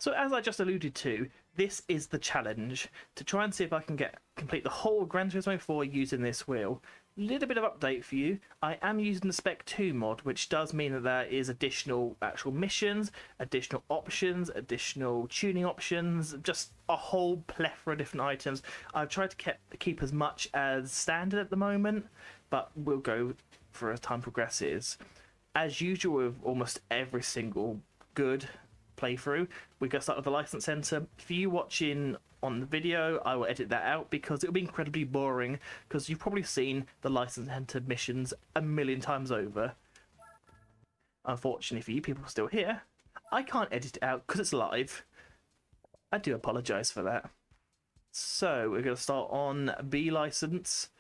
So as I just alluded to, this is the challenge to try and see if I can complete the whole Gran Turismo 4 using this wheel. Little bit of update for you. I am using the Spec 2 mod, which does mean that there is additional actual missions, additional options, additional tuning options, just a whole plethora of different items. I've tried to keep as much as standard at the moment, but we'll go for as time progresses. As usual with almost every single good playthrough, we're going to start with the license center. For you watching on the video, I will edit that out because it'll be incredibly boring, because you've probably seen the license center missions a million times over. Unfortunately for you people still here, I can't edit it out because it's live. I do apologize for that. So we're going to start on B license.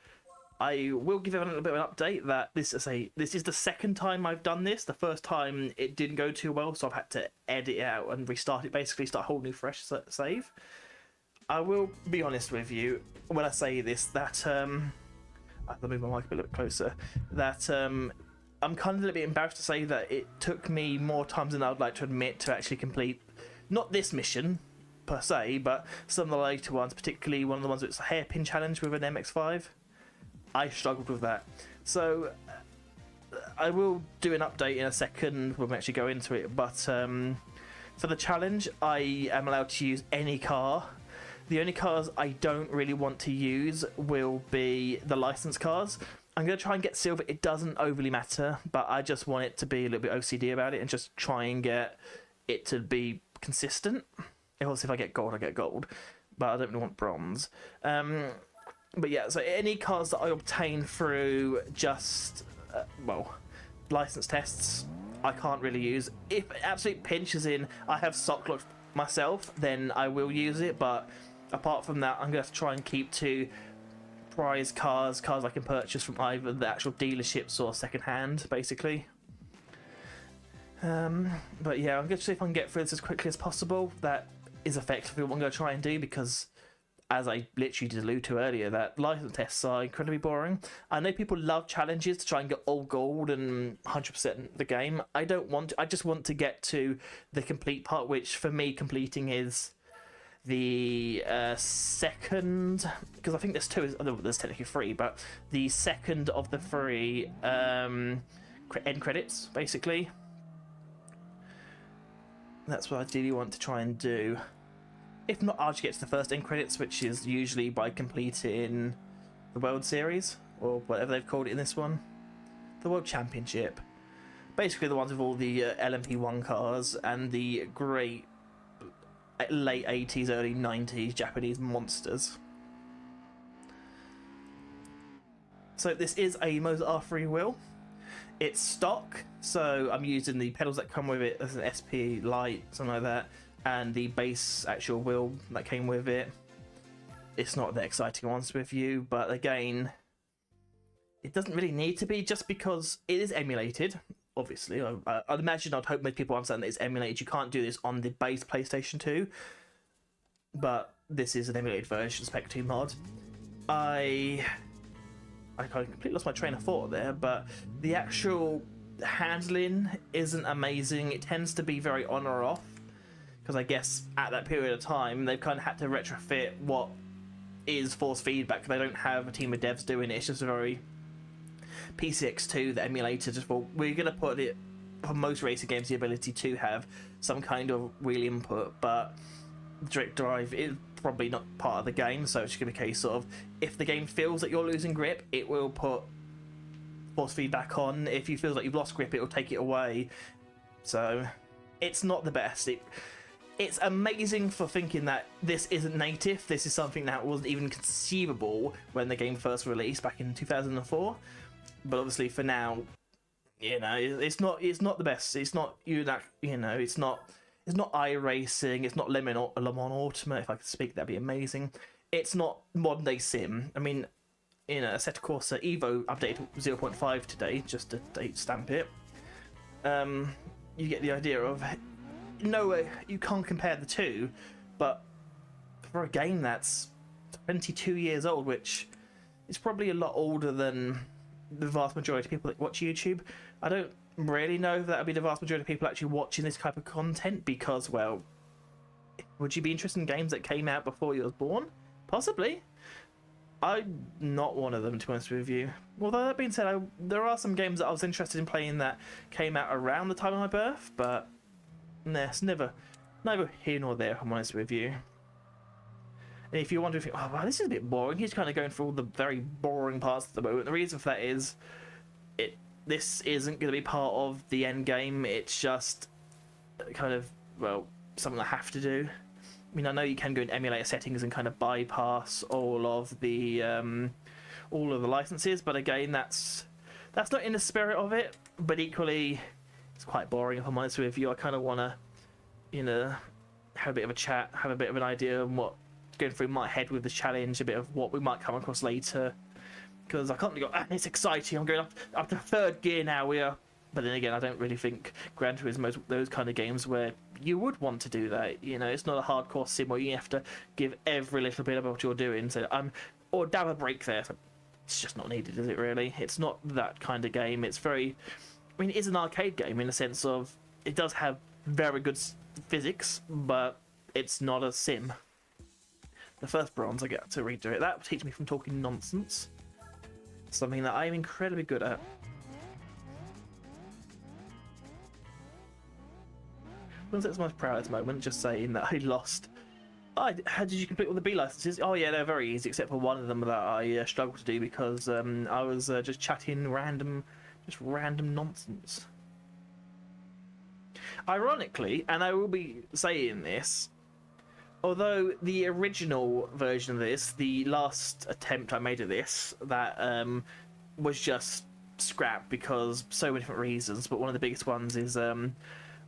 I will give everyone a little bit of an update that this is the second time I've done this. The first time it didn't go too well, so I've had to edit it out and restart it, basically start a whole new fresh save. I will be honest with you when I say this, that I have to move my mic a little bit closer, that I'm kind of a little bit embarrassed to say that it took me more times than I would like to admit to actually complete, not this mission per se, but some of the later ones, particularly one of the ones that's a hairpin challenge with an MX-5. I struggled with that. So I will do an update in a second when we actually go into it, but for the challenge I am allowed to use any car. The only cars I don't really want to use will be the license cars. I'm going to try and get silver. It doesn't overly matter, but I just want it to be a little bit OCD about it and just try and get it to be consistent. Also, if I get gold, I get gold, but I don't really want bronze. But yeah, so any cars that I obtain through just, well, license tests, I can't really use. If it absolutely pinches in, I have sock locked myself, then I will use it, but apart from that, I'm going to have to try and keep to prize cars I can purchase from either the actual dealerships or second hand, basically. But yeah, I'm going to see if I can get through this as quickly as possible. That is effectively what I'm going to try and do, because as I literally did allude to earlier, that license tests are incredibly boring. I know people love challenges to try and get all gold and 100% the game. I don't want to, I just want to get to the complete part, which for me completing is the second, because I think there's two, there's technically three, but the second of the three end credits, basically. That's what I ideally want to try and do. If not, I'll just get to the first end credits, which is usually by completing the World Series, or whatever they've called it in this one. The World Championship. Basically the ones with all the LMP1 cars and the great late 80s, early 90s Japanese monsters. So this is a Moza R3 wheel. It's stock, so I'm using the pedals that come with it as an SP Lite, something like that, and the base actual wheel that came with it. It's not that exciting, honest with you, but again, it doesn't really need to be, just because it is emulated. Obviously, I'd imagine, I'd hope most people understand that it's emulated. You can't do this on the base PlayStation 2, but this is an emulated version, Spec 2 mod. I completely lost my train of thought there, but the actual handling isn't amazing. It tends to be very on or off, because I guess at that period of time they've kind of had to retrofit what is force feedback. They don't have a team of devs doing it. It's just a very PCX2, the emulator, just, well, we're going to put it, for most racing games, the ability to have some kind of wheel input, but direct drive is probably not part of the game, so it's going to be a case of, if the game feels that you're losing grip, it will put force feedback on. If you feel like you've lost grip, it will take it away. So it's not the best. It's amazing for thinking that this isn't native. This is something that wasn't even conceivable when the game first released back in 2004. But obviously, for now, you know, it's not the best. It's not it's not iRacing. It's not Le Mans Ultimate. If I could speak, that'd be amazing. It's not modern day sim. I mean, in Assetto Corsa Evo updated 0.5 today, just to date stamp it. You get the idea of, no, you can't compare the two, but for a game that's 22 years old, which is probably a lot older than the vast majority of people that watch YouTube. I don't really know if that would be the vast majority of people actually watching this type of content, because, well, Would you be interested in games that came out before you was born? Possibly. I'm not one of them, to be honest with you. Although that being said, there are some games that I was interested in playing that came out around the time of my birth, but nah, it's neither here nor there, if I'm honest with you. And if you're wondering, oh wow, this is a bit boring, he's kind of going through all the very boring parts at the moment. The reason for that is, this isn't going to be part of the end game. It's just kind of, well, something I have to do. I mean, I know you can go in emulator settings and kind of bypass all of the licenses, but again, that's not in the spirit of it. But equally, it's quite boring, if I'm honest with you. I kind of want to, you know, have a bit of a chat, have a bit of an idea of what's going through my head with the challenge, a bit of what we might come across later. Because I can't really go, it's exciting, I'm going up to third gear now, But then again, I don't really think Gran Turismo is those kind of games where you would want to do that. You know, it's not a hardcore sim where you have to give every little bit of what you're doing. So or dab a break there. So it's just not needed, is it really? It's not that kind of game. It's very, I mean, it is an arcade game in the sense of it does have very good physics, but it's not a sim. The first bronze, I get to redo it. That will teach me from talking nonsense. Something that I'm incredibly good at. Wasn't it the most proudest moment, just saying that I lost. How did you complete all the B licenses? Oh yeah, they're very easy, except for one of them that I struggled to do because I was just chatting random nonsense. Ironically, and I will be saying this, although the original version of this, the last attempt I made of this, that was just scrapped because so many different reasons, but one of the biggest ones is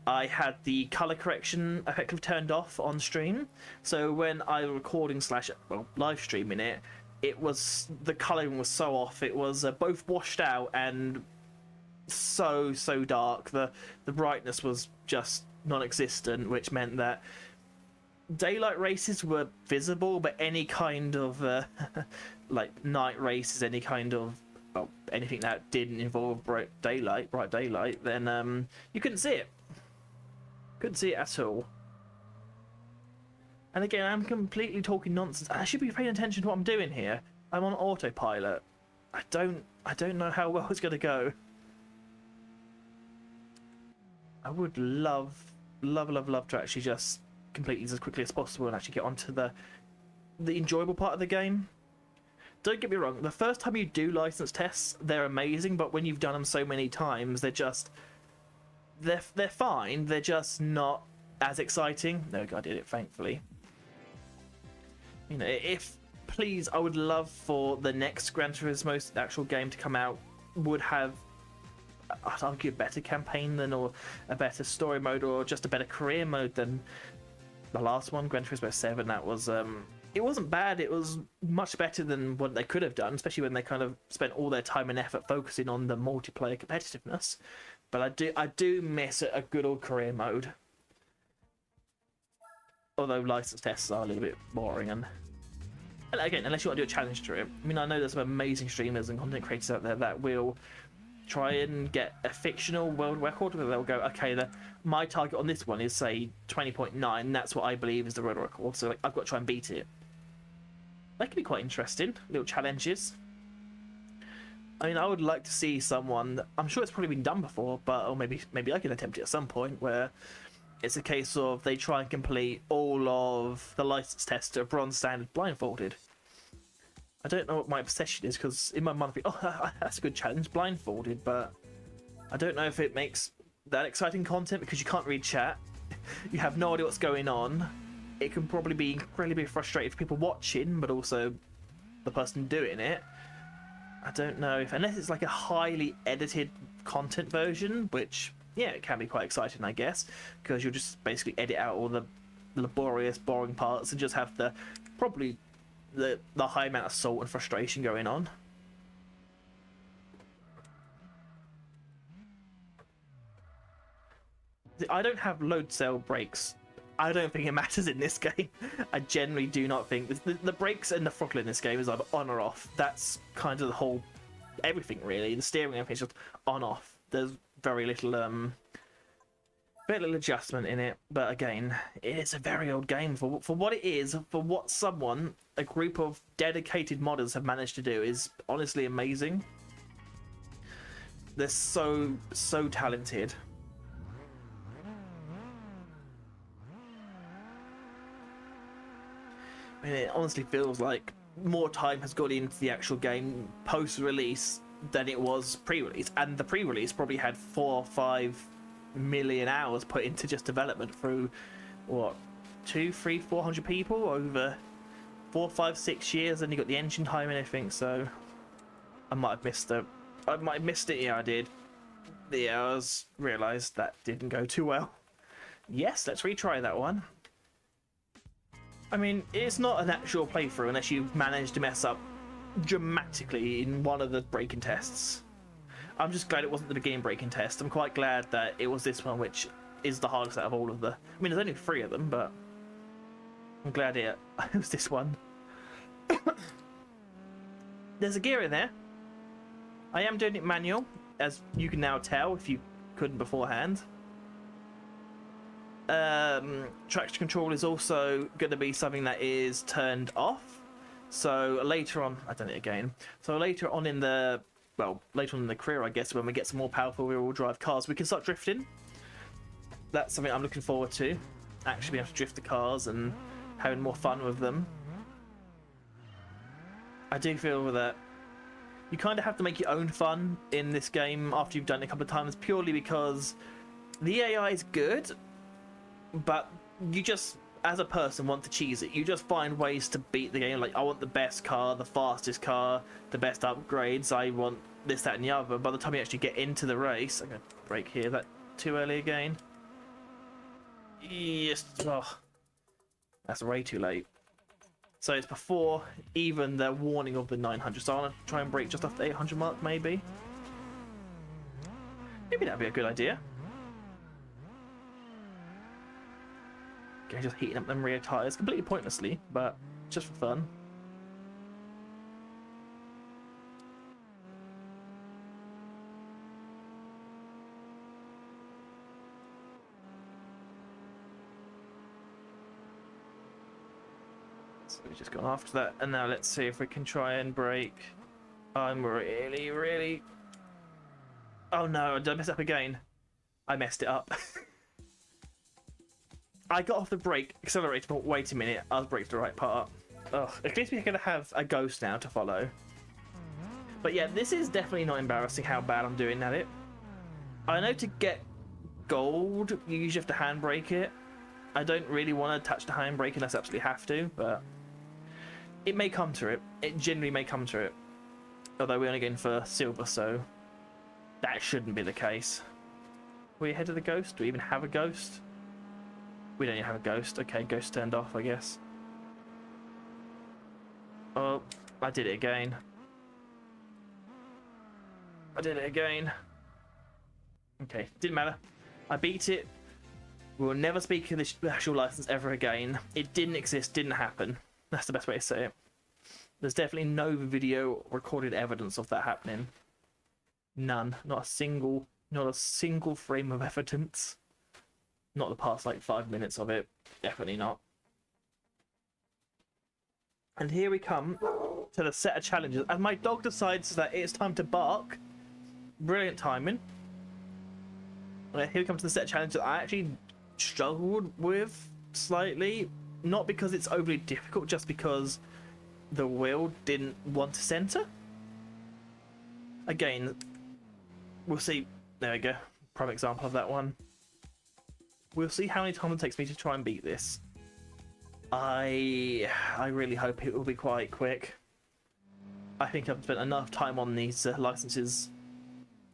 I had the color correction effectively turned off on stream, so when I was recording / live streaming it, the coloring was so off. It was both washed out and so dark. The brightness was just non-existent, which meant that daylight races were visible, but any kind of like night races, any kind of anything that didn't involve bright daylight, then you couldn't see it. Couldn't see it at all. And again, I'm completely talking nonsense. I should be paying attention to what I'm doing here. I'm on autopilot. I don't know how well it's gonna go. I would love to actually just complete these as quickly as possible and actually get onto the enjoyable part of the game. Don't get me wrong, the first time you do license tests, they're amazing, but when you've done them so many times, they're fine, they're just not as exciting. No, I did it, thankfully. You know, please, I would love for the next Gran Turismo actual game to come out would have, I'd argue, a better campaign or a better story mode, or just a better career mode than the last one, Gran Turismo 7. That was, it wasn't bad, it was much better than what they could have done, especially when they kind of spent all their time and effort focusing on the multiplayer competitiveness. But I do miss a good old career mode. Although license tests are a little bit boring, and again, unless you want to do a challenge to it. I mean, I know there's some amazing streamers and content creators out there that will try and get a fictional world record where they'll go, okay, my target on this one is say 20.9, that's what I believe is the world record, so like, I've got to try and beat it. That could be quite interesting, little challenges. I mean, I would like to see someone, I'm sure it's probably been done before, but or maybe I can attempt it at some point, where it's a case of they try and complete all of the license tests to a bronze standard blindfolded. I don't know what my obsession is, because in my mind I think, oh, that's a good challenge, blindfolded, but I don't know if it makes that exciting content because you can't read chat, you have no idea what's going on. It can probably be incredibly frustrating for people watching, but also the person doing it. I don't know if, unless it's like a highly edited content version, which, yeah, it can be quite exciting, I guess, because you'll just basically edit out all the laborious, boring parts and just have probably the high amount of salt and frustration going on. I don't have load cell brakes. I don't think it matters in this game. I generally do not think the brakes and the throttle in this game is either on or off. That's kind of the whole everything really. The steering everything's just on off. There's very little Bit little adjustment in it, but again, it's a very old game for what it is, for what a group of dedicated modders have managed to do is honestly amazing. They're so talented. I mean, it honestly feels like more time has gone into the actual game post-release than it was pre-release, and the pre-release probably had 4 or 5 million hours put into just development through what 200, 300, 400 people over 4, 5, 6 years, and you got the engine time and everything. So I might have missed it. Yeah, I did. Yeah, I realised that didn't go too well. Yes, let's retry that one. I mean, it's not an actual playthrough unless you've managed to mess up dramatically in one of the braking tests. I'm just glad it wasn't the beginning braking test. I'm quite glad that it was this one, which is the hardest out of all of the... I mean, there's only 3 of them, but I'm glad it was this one. There's a gear in there. I am doing it manual, as you can now tell if you couldn't beforehand. Traction control is also going to be something that is turned off. So later on, I've done it again. So later on in the... well, later on in the career, I guess, when we get some more powerful rear-wheel drive cars, we can start drifting. That's something I'm looking forward to. Actually being able to drift the cars and having more fun with them. I do feel that you kind of have to make your own fun in this game after you've done it a couple of times, purely because the AI is good, but you just, as a person, want to cheese it. You just find ways to beat the game. Like, I want the best car, the fastest car, the best upgrades. I want this, that, and the other. By the time you actually get into the race, I'm going to brake here. Is that too early again? Yes. Oh, that's way too late. So it's before even the warning of the 900. So I want to try and brake just off the 800 mark, maybe. Maybe that'd be a good idea. Okay, just heating up them rear tyres completely pointlessly, but just for fun. So we've just gone after that, and now let's see if we can try and brake. I'm really... Oh no, did I mess it up again? I messed it up. I got off the brake, accelerated, but wait a minute, I was braked the right part. Ugh, at least we're going to have a ghost now to follow. But yeah, this is definitely not embarrassing how bad I'm doing at it. I know to get gold, you usually have to handbrake it. I don't really want to touch the handbrake unless I absolutely have to, but it may come to it. It generally may come to it. Although we're only going for silver, so that shouldn't be the case. Are we ahead of the ghost? Do we even have a ghost? We don't even have a ghost. Okay, ghost turned off, I guess. Oh, I did it again. Okay, didn't matter. I beat it. We will never speak of this actual license ever again. It didn't exist, didn't happen. That's the best way to say it. There's definitely no video recorded evidence of that happening. None. Not a single frame of evidence. Not the past, like, 5 minutes of it. Definitely not. And here we come to the set of challenges. And my dog decides that it's time to bark. Brilliant timing. Here we come to the set of challenges I actually struggled with slightly. Not because it's overly difficult, just because the wheel didn't want to center. Again, we'll see. There we go. Prime example of that one. We'll see how many time it takes me to try and beat this. I really hope it will be quite quick. I think I've spent enough time on these licenses,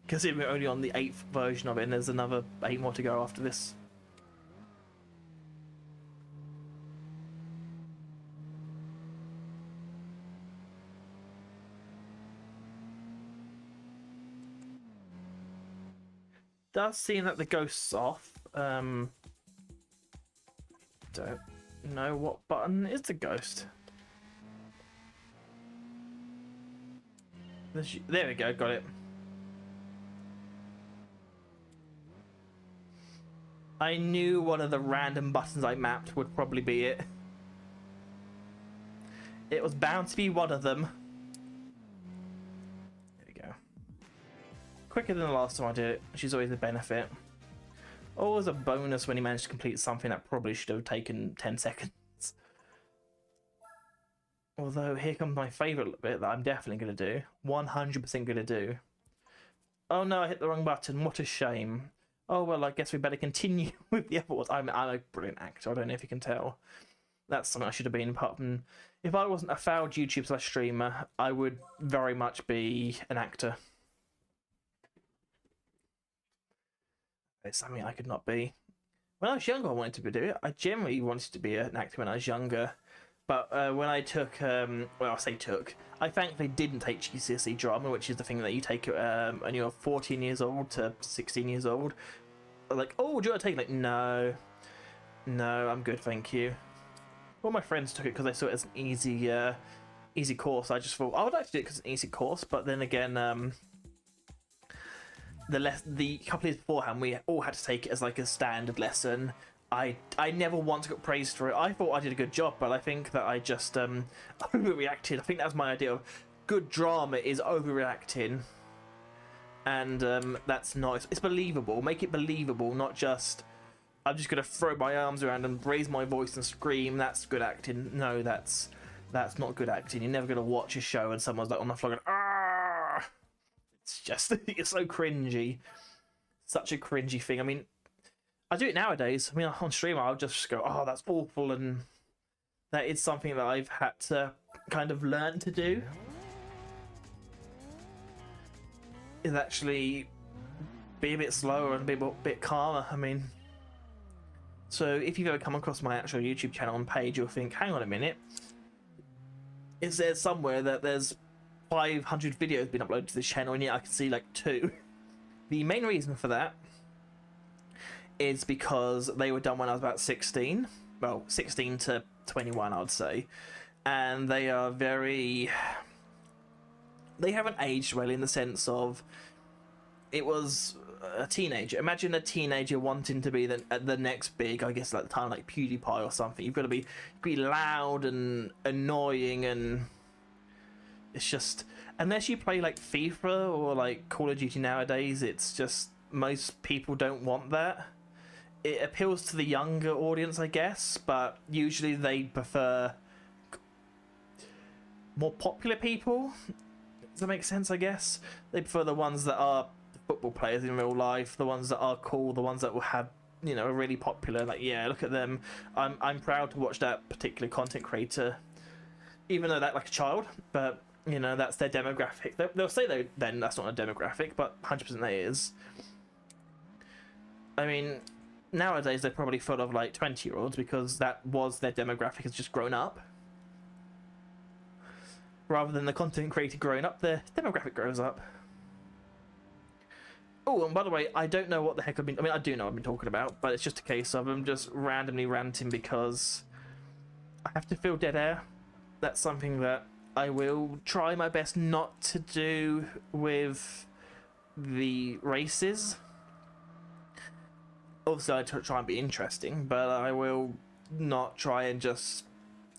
considering we're only on the 8th version of it, and there's another 8 more to go after this. Does seem that the ghost's off. Don't know what button is the ghost. There we go, got it. I knew one of the random buttons I mapped would probably be it. It was bound to be one of them. There we go. Quicker than the last time I did it, which is always a benefit. Always a bonus when you manage to complete something that probably should have taken 10 seconds. Although, here comes my favourite bit that I'm definitely going to do. 100% going to do. Oh no, I hit the wrong button. What a shame. Oh well, I guess we better continue with the other ones. I'm a brilliant actor, I don't know if you can tell. That's something I should have been, apart from... If I wasn't a failed YouTube streamer, I would very much be an actor. It's something I could not be. When I was younger, I wanted to do it. I generally wanted to be an actor when I was younger. But when I took, well, I say took, I thankfully didn't take GCSE drama, which is the thing that you take when you're 14 years old to 16 years old. Like, oh, do you want to take it? Like, no, I'm good, thank you. All my friends took it because they saw it as an easy course. I just thought I would like to do it because it's an easy course, but then again, the couple of years beforehand, we all had to take it as like a standard lesson. I never once got praised for it. I thought I did a good job, but I think that I just overreacted. I think that's my idea of good drama is overreacting, and that's not. It's believable. Make it believable, not just I'm just gonna throw my arms around and raise my voice and scream. That's good acting. No, that's not good acting. You're never gonna watch a show and someone's like on the floor going, ah. It's just it's so cringy. Such a cringy thing. I mean, I do it nowadays. I mean, on stream, I'll just go, oh, that's awful. And that is something that I've had to kind of learn to do. Is actually be a bit slower and be a bit calmer. I mean, so if you've ever come across my actual YouTube channel and page, you'll think, hang on a minute. Is there somewhere that there's 500 videos been uploaded to this channel and yet I can see like 2? The main reason for that is because they were done when I was about 16. Well, 16 to 21, I would say. And they are very... They haven't aged well in the sense of... It was a teenager. Imagine a teenager wanting to be the next big, I guess, at the time, like PewDiePie or something. You've got to be loud and annoying, and... It's just... Unless you play, like, FIFA or, like, Call of Duty nowadays, it's just... Most people don't want that. It appeals to the younger audience, I guess, but usually they prefer more popular people. Does that make sense, I guess? They prefer the ones that are football players in real life, the ones that are cool, the ones that will have, you know, are really popular. Like, yeah, look at them. I'm proud to watch that particular content creator, even though they're like a child, but, you know, that's their demographic. They'll say then that's not a demographic, but 100% that is. I mean... Nowadays, they're probably full of, like, 20-year-olds because that was their demographic, has just grown up. Rather than the content creator growing up, their demographic grows up. Oh, and by the way, I don't know what the heck I've been... I mean, I do know what I've been talking about, but it's just a case of I'm just randomly ranting because I have to fill dead air. That's something that I will try my best not to do with the races. Obviously, I try and be interesting, but I will not try and just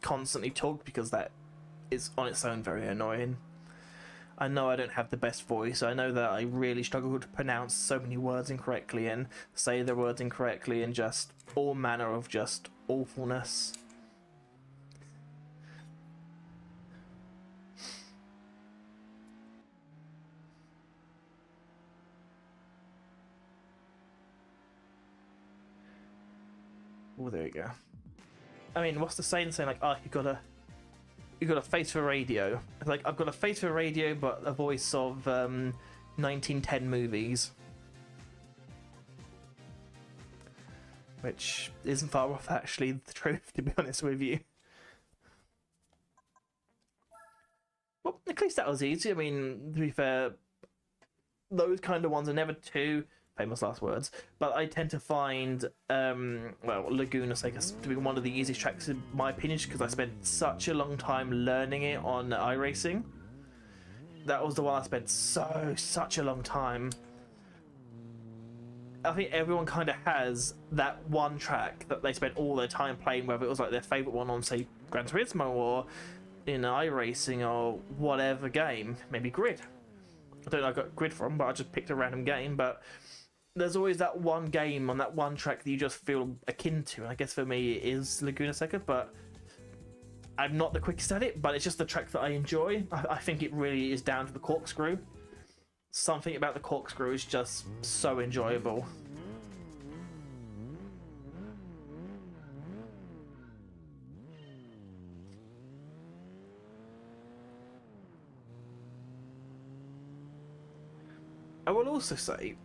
constantly talk because that is on its own very annoying. I know I don't have the best voice. I know that I really struggle to pronounce so many words incorrectly and say the words incorrectly and just all manner of just awfulness. Oh, there you go. I mean, what's the saying like, oh, you got a face for radio. It's like, I've got a face for radio, but a voice of 1910 movies. Which isn't far off actually the truth, to be honest with you. Well, at least that was easy. I mean, to be fair, those kind of ones are never too... famous last words, but I tend to find well, Laguna Seca to be one of the easiest tracks in my opinion because I spent such a long time learning it on iRacing. That was the one I spent such a long time. I think everyone kind of has that one track that they spent all their time playing, whether it was like their favorite one on, say, Gran Turismo or in iRacing or whatever game, maybe Grid. I don't know where I got Grid from, but I just picked a random game. But there's always that one game on that one track that you just feel akin to. And I guess for me it is Laguna Seca, but I'm not the quickest at it, but it's just the track that I enjoy. I think it really is down to the corkscrew. Something about the corkscrew is just so enjoyable. I will also say,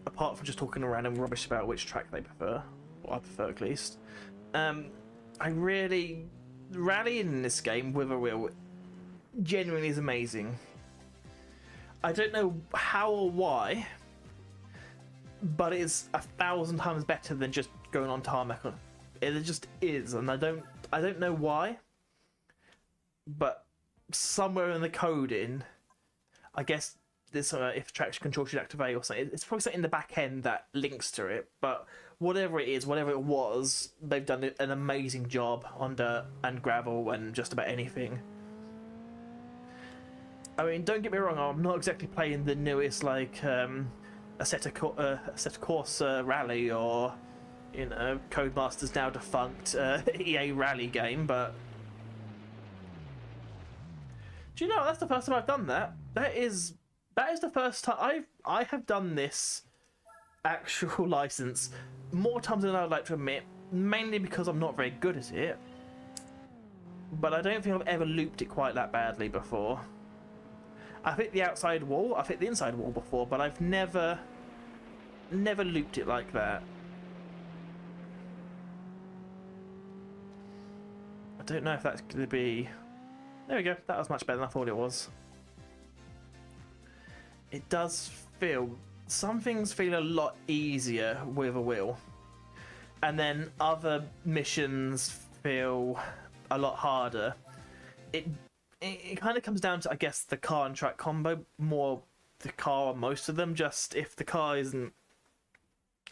apart from just talking random rubbish about which track they prefer, or I prefer at least, I really rallying in this game with a wheel genuinely is amazing. I don't know how or why, but it's 1,000 times better than just going on tarmac. It just is, and I don't know why, but somewhere in the coding, I guess this if traction control should activate or something, it's probably something in the back end that links to it. But whatever it is, whatever it was, they've done an amazing job on dirt and gravel and just about anything. I mean, don't get me wrong, I'm not exactly playing the newest, like, Assetto Corsa Rally or, you know, Codemasters now defunct EA Rally game, but... Do you know, that's the first time I've done that. That is the first time I have done this actual license more times than I'd like to admit, mainly because I'm not very good at it. But I don't think I've ever looped it quite that badly before. I've hit the outside wall, I've hit the inside wall before, but I've never looped it like that. I don't know if that's going to be... There we go, that was much better than I thought it was. It does feel... Some things feel a lot easier with a wheel. And then other missions feel a lot harder. It kind of comes down to, I guess, the car and track combo, more the car on most of them. Just if the car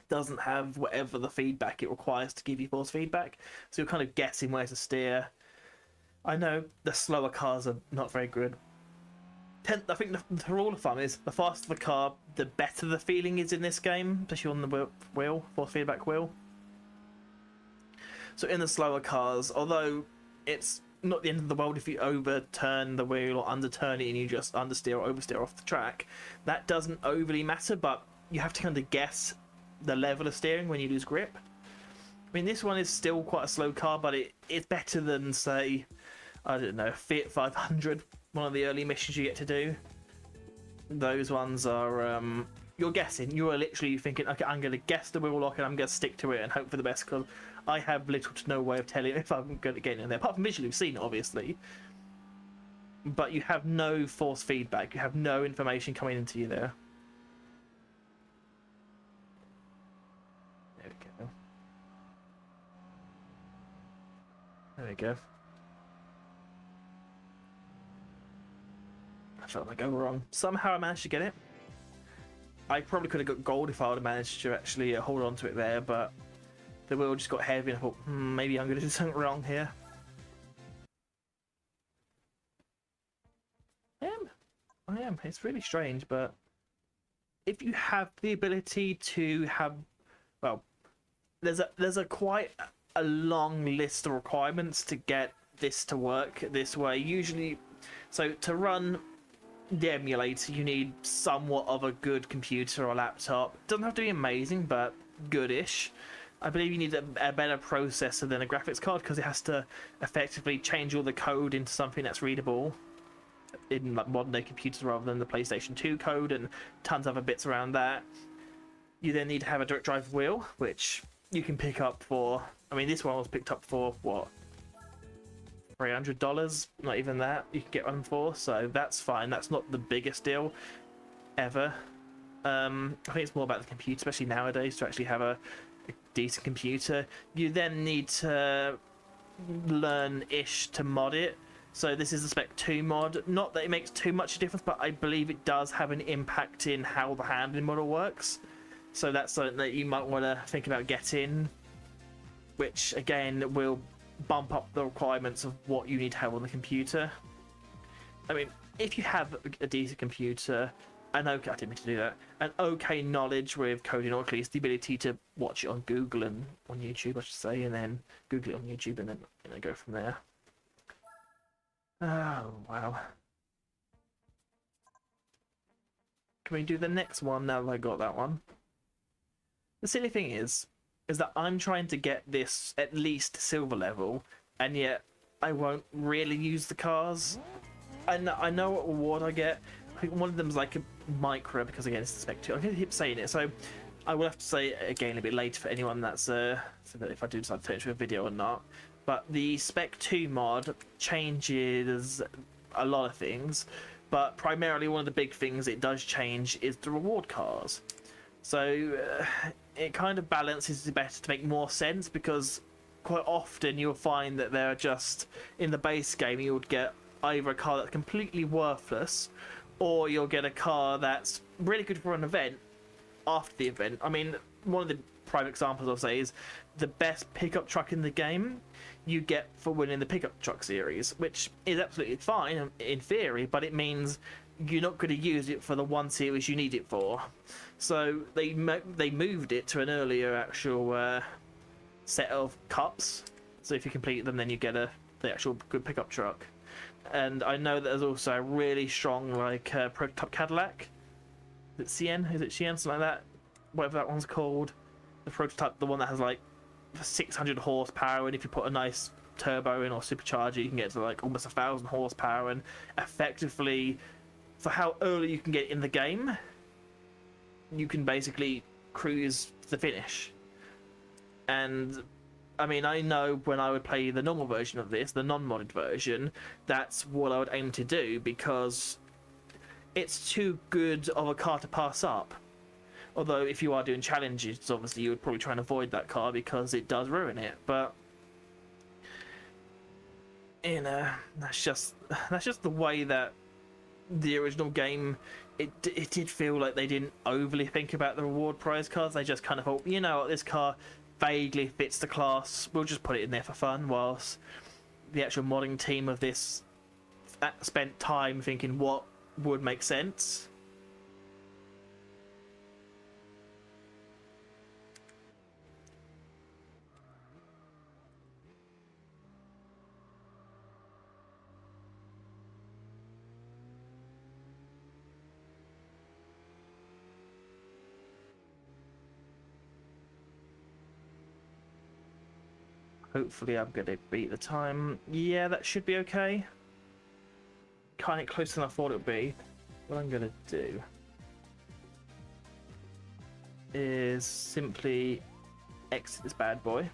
doesn't have whatever the feedback it requires to give you force feedback, so you're kind of guessing where to steer. I know the slower cars are not very good. I think the rule of thumb is the faster the car, the better the feeling is in this game, especially on the wheel, force feedback wheel. So in the slower cars, although it's not the end of the world if you overturn the wheel or underturn it and you just understeer or oversteer off the track, that doesn't overly matter, but you have to kind of guess the level of steering when you lose grip. I mean, this one is still quite a slow car, but it's better than, say, I don't know, Fiat 500, one of the early missions you get to do. Those ones are, you're guessing. You are literally thinking, okay, I'm going to guess the wheel lock and I'm going to stick to it and hope for the best, because I have little to no way of telling if I'm going to get in there. Apart from visually, we've seen it, obviously. But you have no force feedback. You have no information coming into you there. There we go. There we go. I felt like I go wrong. Somehow I managed to get it. I probably could have got gold if I would have managed to actually hold on to it there, but the wheel just got heavy and I thought, maybe I'm going to do something wrong here. I am. It's really strange, but if you have the ability to have, well, there's a quite a long list of requirements to get this to work this way. Usually, so to run the emulator, you need somewhat of a good computer or laptop. Doesn't have to be amazing, but goodish. I believe you need a better processor than a graphics card, because it has to effectively change all the code into something that's readable in like modern day computers rather than the PlayStation 2 code and tons of other bits around that. You then need to have a direct drive wheel, which you can pick up for, I mean, this one was picked up for what, $300? Not even that you can get one for, so that's fine. That's not the biggest deal ever. I think it's more about the computer, especially nowadays, to actually have a decent computer. You then need to learn-ish to mod it. So this is the Spec 2 mod. Not that it makes too much difference, but I believe it does have an impact in how the handling model works. So that's something that you might want to think about getting, which again will bump up the requirements of what you need to have on the computer. I mean, if you have a decent computer, I didn't mean to do that, an okay knowledge with coding, or at least the ability to watch it on Google and on YouTube, I should say, and then Google it on YouTube and then go from there. Oh, wow. Can we do the next one now that I got that one? The silly thing is that I'm trying to get this at least silver level, and yet I won't really use the cars. I know what reward I get. I think one of them is like a micro, because again it's the Spec 2. I'm going to keep saying it, so I will have to say it again a bit later for anyone that's so that if I do decide to finish with a video or not. But the Spec 2 mod changes a lot of things, but primarily one of the big things it does change is the reward cars. So it kind of balances it better to make more sense, because quite often you'll find that they're just, in the base game, you would get either a car that's completely worthless, or you'll get a car that's really good for an event after the event. I mean, one of the prime examples I'll say is the best pickup truck in the game you get for winning the pickup truck series, which is absolutely fine in theory, but it means you're not going to use it for the one series you need it for. So they moved it to an earlier actual set of cups. So if you complete them, then you get the actual good pickup truck. And I know that there's also a really strong prototype Cadillac. Is it CN? Is it CN? Something like that. Whatever that one's called. The prototype, the one that has like 600 horsepower, and if you put a nice turbo in or supercharger, you can get to like almost 1,000 horsepower, and effectively, for how early you can get in the game, you can basically cruise to the finish. And I mean, I know when I would play the normal version of this, the non-modded version, that's what I would aim to do, because it's too good of a car to pass up. Although if you are doing challenges, obviously you would probably try and avoid that car because it does ruin it. But you know, that's just the way that the original game. It did feel like they didn't overly think about the reward prize cars. They just kind of thought, you know what, this car vaguely fits the class, we'll just put it in there for fun. Whilst the actual modding team of this spent time thinking what would make sense. Hopefully I'm going to beat the time. Yeah, that should be okay. Kind of closer than I thought it would be. What I'm going to do is simply exit this bad boy.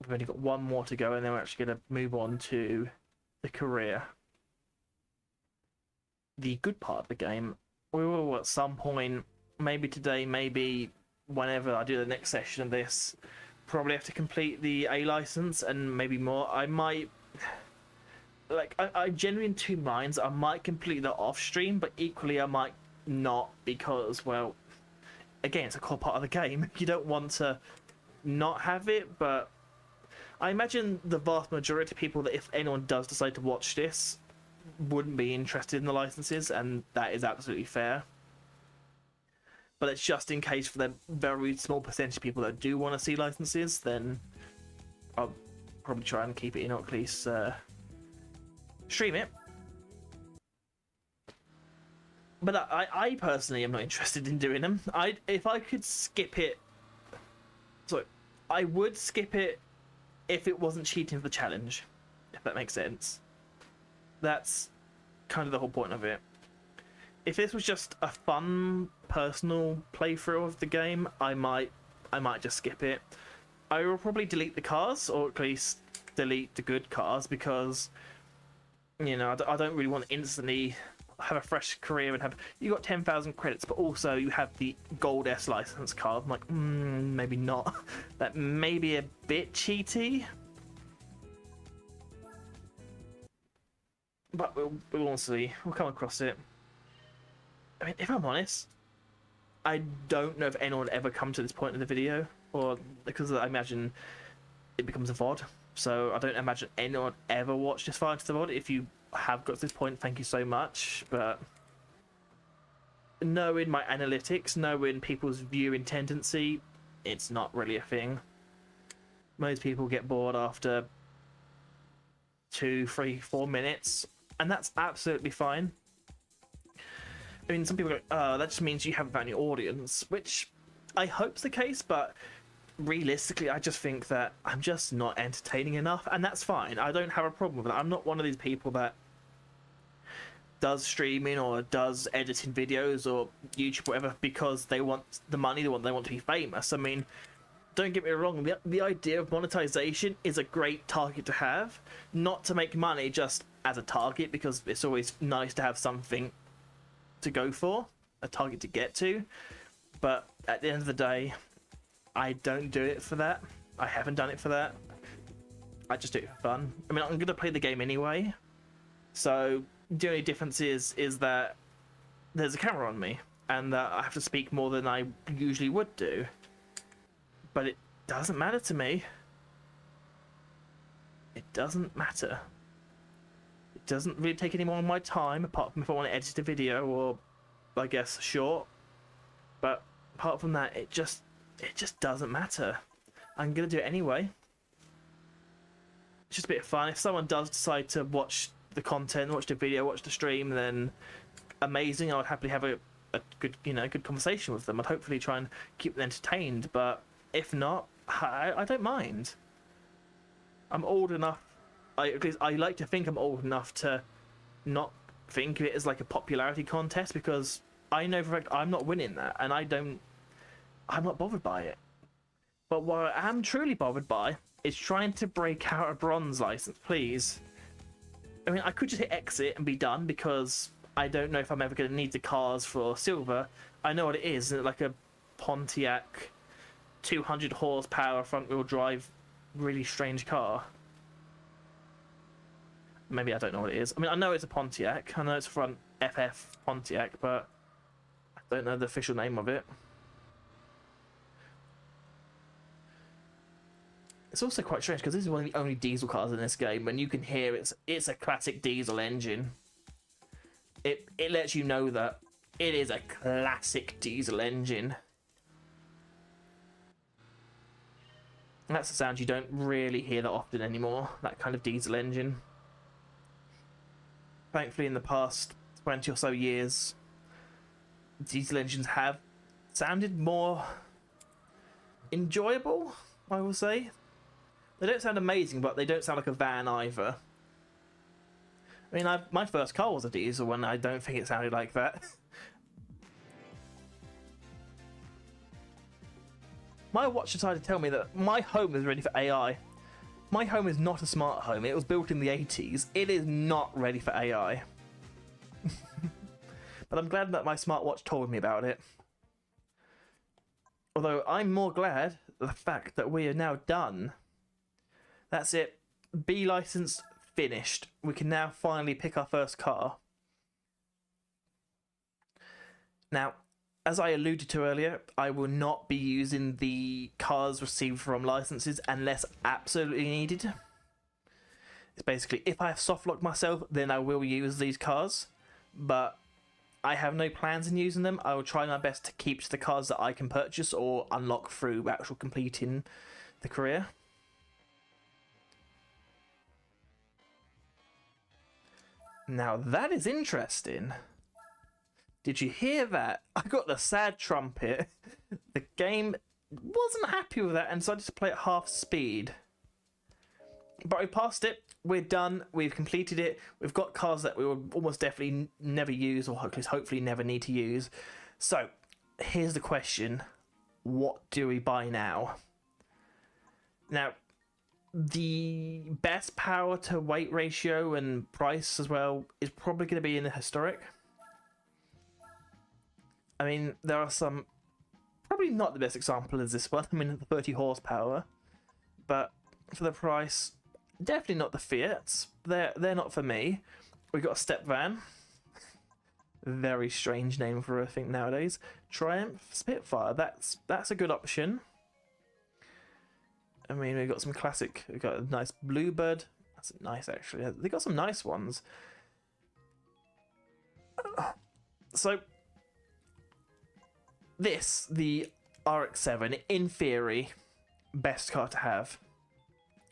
We've only got one more to go, and then we're actually going to move on to the career. The good part of the game. We will at some point, maybe today, maybe whenever I do the next session of this, probably have to complete the A license, and maybe more. I might, like, I'm genuinely in two minds. I might complete that off stream, but equally I might not, because, well, again, it's a core part of the game. You don't want to not have it, but I imagine the vast majority of people that, if anyone does decide to watch this, wouldn't be interested in the licenses, and that is absolutely fair. But it's just in case for the very small percentage of people that do want to see licenses, then I'll probably try and keep it in, or at least stream it. But I personally am not interested in doing them. If I could skip it, so I would skip it if it wasn't cheating for the challenge, if that makes sense. That's kind of the whole point of it. If this was just a fun personal playthrough of the game, I might just skip it. I will probably delete the cars, or at least delete the good cars, because, you know, I don't really want to instantly have a fresh career and have, you got 10,000 credits, but also you have the gold S license card. I'm like, maybe not. That may be a bit cheaty, but we'll see. We'll come across it. I mean, if I'm honest, I don't know if anyone would ever come to this point in the video, or because I imagine it becomes a VOD. So I don't imagine anyone ever watched this far into the VOD. If you have got to this point, thank you so much. But knowing my analytics, knowing people's viewing tendency, it's not really a thing. Most people get bored after 2, 3, 4 minutes, and that's absolutely fine. I mean, some people go, oh, that just means you haven't found your audience, which I hope's the case, but realistically, I just think that I'm just not entertaining enough, and that's fine. I don't have a problem with that. I'm not one of these people that does streaming or does editing videos or YouTube, whatever, because they want the money, they want to be famous. I mean, don't get me wrong, the idea of monetization is a great target to have, not to make money just as a target, because it's always nice to have something to go for, a target to get to. But at the end of the day, I don't do it for that. I haven't done it for that. I just do it for fun. I mean, I'm going to play the game anyway, so the only difference is that there's a camera on me, and that I have to speak more than I usually would do. But it doesn't matter to me. It doesn't matter. It doesn't really take any more of my time, apart from if I want to edit a video or, I guess, short. But apart from that, it just doesn't matter. I'm gonna do it anyway. It's just a bit of fun. If someone does decide to watch the content, watch the video, watch the stream, then amazing. I would happily have a good, good conversation with them. I'd hopefully try and keep them entertained. But if not, I don't mind. I'm old enough. I like to think I'm old enough to not think of it as like a popularity contest, because I know for a fact I'm not winning that, and I'm not bothered by it. But what I am truly bothered by is trying to break out a bronze license, please. I mean, I could just hit exit and be done, because I don't know if I'm ever going to need the cars for silver. I know what it is, like a Pontiac 200 horsepower front wheel drive, really strange car. Maybe I don't know what it is. I mean, I know it's a Pontiac. I know it's a front FF Pontiac, but I don't know the official name of it. It's also quite strange because this is one of the only diesel cars in this game, and you can hear it's a classic diesel engine. It lets you know that it is a classic diesel engine. And that's a sound you don't really hear that often anymore, that kind of diesel engine. Thankfully, in the past 20 or so years, diesel engines have sounded more enjoyable, I will say. They don't sound amazing, but they don't sound like a van either. I mean, my first car was a diesel, and I don't think it sounded like that. My watch decided to tell me that my home is ready for AI. My home is not a smart home. It was built in the 80s. It is not ready for AI. But I'm glad that my smartwatch told me about it. Although I'm more glad the fact that we are now done. That's it. B license finished. We can now finally pick our first car. Now, as I alluded to earlier, I will not be using the cars received from licenses unless absolutely needed. It's basically, if I have softlocked myself, then I will use these cars. But I have no plans in using them. I will try my best to keep to the cars that I can purchase or unlock through actual completing the career. Now that is interesting. Did you hear that? I got the sad trumpet. The game wasn't happy with that and decided to play at half speed. But we passed it. We're done. We've completed it. We've got cars that we will almost definitely never use, or at least hopefully never need to use. So, here's the question. What do we buy now? Now, the best power to weight ratio and price as well is probably going to be in the historic. I mean, there are some, probably not the best example is this one. I mean, the 30 horsepower, but for the price, definitely not the Fiats. They're not for me. We got a step van. Very strange name for a thing nowadays. Triumph Spitfire. That's a good option. I mean, we've got some classic. We've got a nice Bluebird. That's nice, actually. They got some nice ones. So, the RX-7, in theory, best car to have.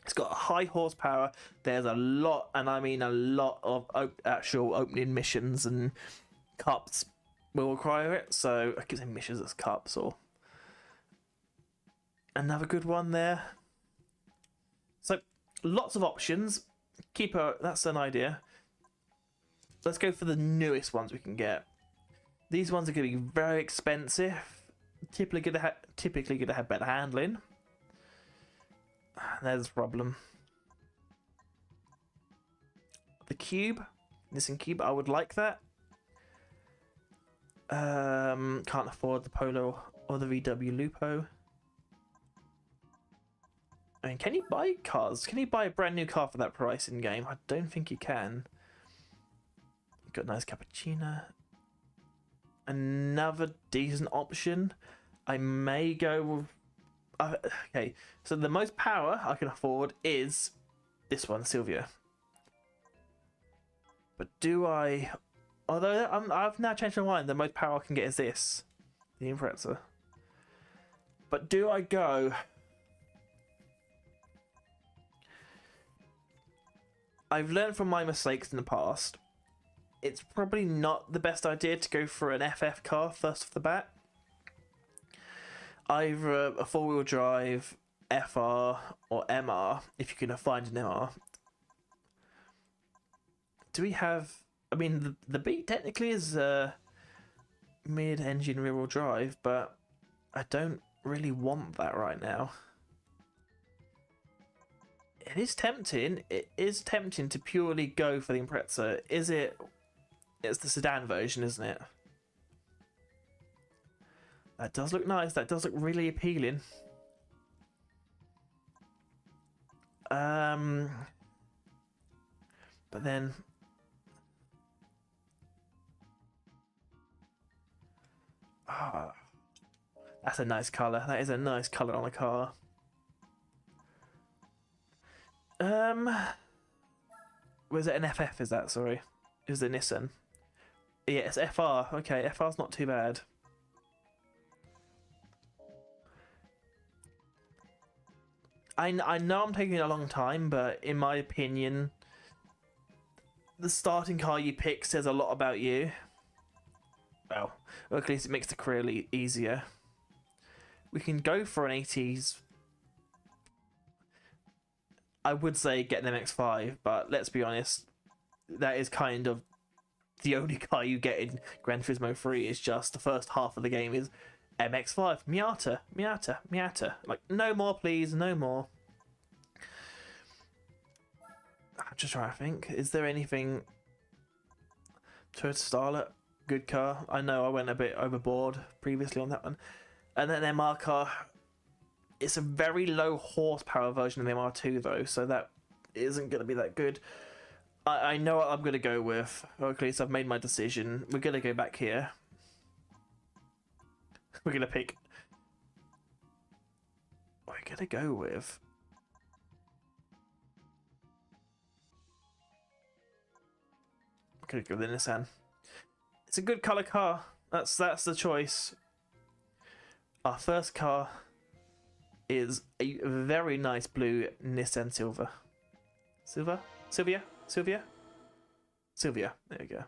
It's got a high horsepower. There's a lot, and I mean a lot of actual opening missions and cups will require it. So I keep saying missions as cups, or another good one there. So lots of options. That's an idea. Let's go for the newest ones we can get. These ones are going to be very expensive. Typically going to have better handling. There's a problem. The Cube, Nissan Cube, I would like that. Can't afford the Polo or the VW Lupo. I mean, can you buy cars? Can you buy a brand new car for that price in game? I don't think you can. Got a nice Cappuccino. Another decent option. I may go with... okay, so the most power I can afford is this one, Sylvia. But do I... Although I've now changed my mind, the most power I can get is this, the Impreza. But do I go... I've learned from my mistakes in the past. It's probably not the best idea to go for an FF car first off the bat. Either a four-wheel drive, FR, or MR, if you can find an MR. Do we have... I mean, the Beat technically is mid-engine rear-wheel drive, but I don't really want that right now. It is tempting. It is tempting to purely go for the Impreza. Is it... It's the sedan version, isn't it? That does look nice. That does look really appealing. But then... Ah, that's a nice colour. That is a nice colour on a car. Was it an FF, is that? Sorry. Is it Nissan? Yeah, it's FR. Okay, FR's not too bad. I know I'm taking a long time, but in my opinion, the starting car you pick says a lot about you. Well, at least it makes the career easier. We can go for an 80s. I would say get an MX-5, but let's be honest, that is kind of the only car you get in Gran Turismo 3. Is just the first half of the game is MX-5, Miata, Miata, Miata. Like, no more, please, no more. I'm just trying to think. Is there anything... Toyota Starlet, good car. I know I went a bit overboard previously on that one. And then MR car, it's a very low horsepower version of the MR2 though, so that isn't going to be that good. I know what I'm going to go with. Okay, so I've made my decision. We're going to go back here. We're going to pick... We're going to go with... I'm going to go with the Nissan. It's a good colour car. That's the choice. Our first car is a very nice blue Nissan Silver. Silver? Sylvia? Sylvia? Sylvia. There we go.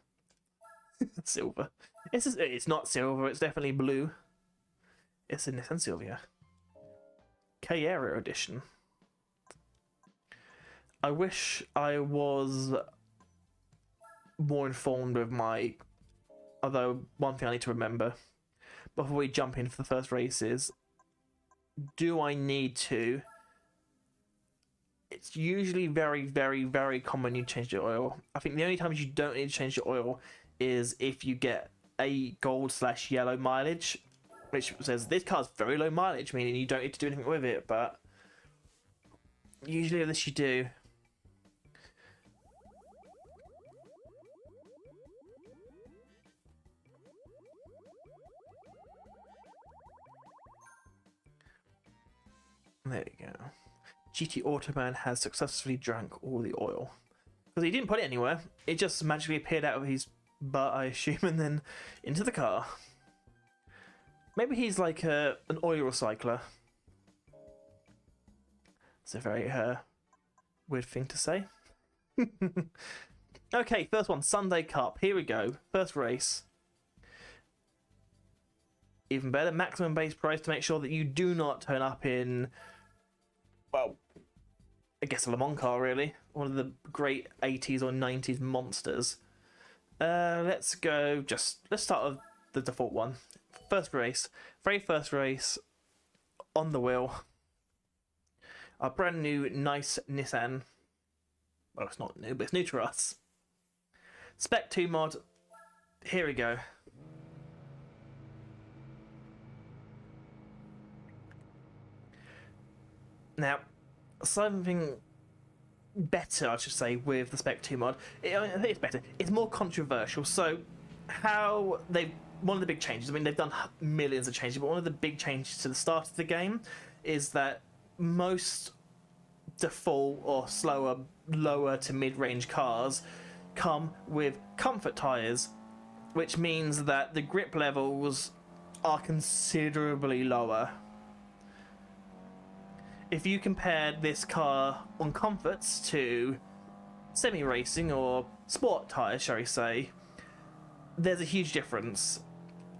Silver. It's not silver, it's definitely blue. It's a Nissan Silvia. K-Aero edition. I wish I was more informed with my... Although, one thing I need to remember before we jump into the first race is, do I need to... It's usually very, very, very common you change your oil. I think the only times you don't need to change your oil is if you get a gold/yellow mileage, which says this car's very low mileage, meaning you don't need to do anything with it, but usually unless you do. There we go. GT Automan has successfully drank all the oil. Because he didn't put it anywhere. It just magically appeared out of his butt, I assume, and then into the car. Maybe he's like an oil recycler. It's a very weird thing to say. Okay, first one, Sunday Cup. Here we go. First race. Even better, maximum base price to make sure that you do not turn up in, well, I guess a Le Mans car, really. One of the great 80s or 90s monsters. Let's go, let's start with the default one. First race. Very first race. On the wheel. Our brand new, nice Nissan. Well, it's not new, but it's new to us. Spec 2 mod. Here we go. Now, something better, I should say, with the Spec 2 mod. I think it's better. It's more controversial. So, one of the big changes, I mean, they've done millions of changes, but one of the big changes to the start of the game is that most default or slower, lower to mid-range cars come with comfort tyres, which means that the grip levels are considerably lower. If you compare this car on comforts to semi-racing or sport tyres, shall we say, there's a huge difference.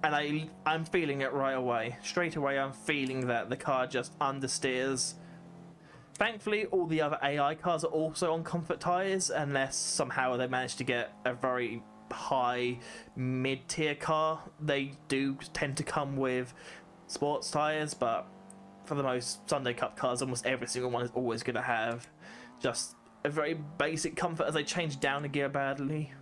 And I'm feeling it right away. Straight away, I'm feeling that the car just understeers. Thankfully, all the other AI cars are also on comfort tyres, unless somehow they manage to get a very high mid-tier car. They do tend to come with sports tyres, but for the most Sunday Cup cars, almost every single one is always going to have just a very basic comfort as they change down a gear badly.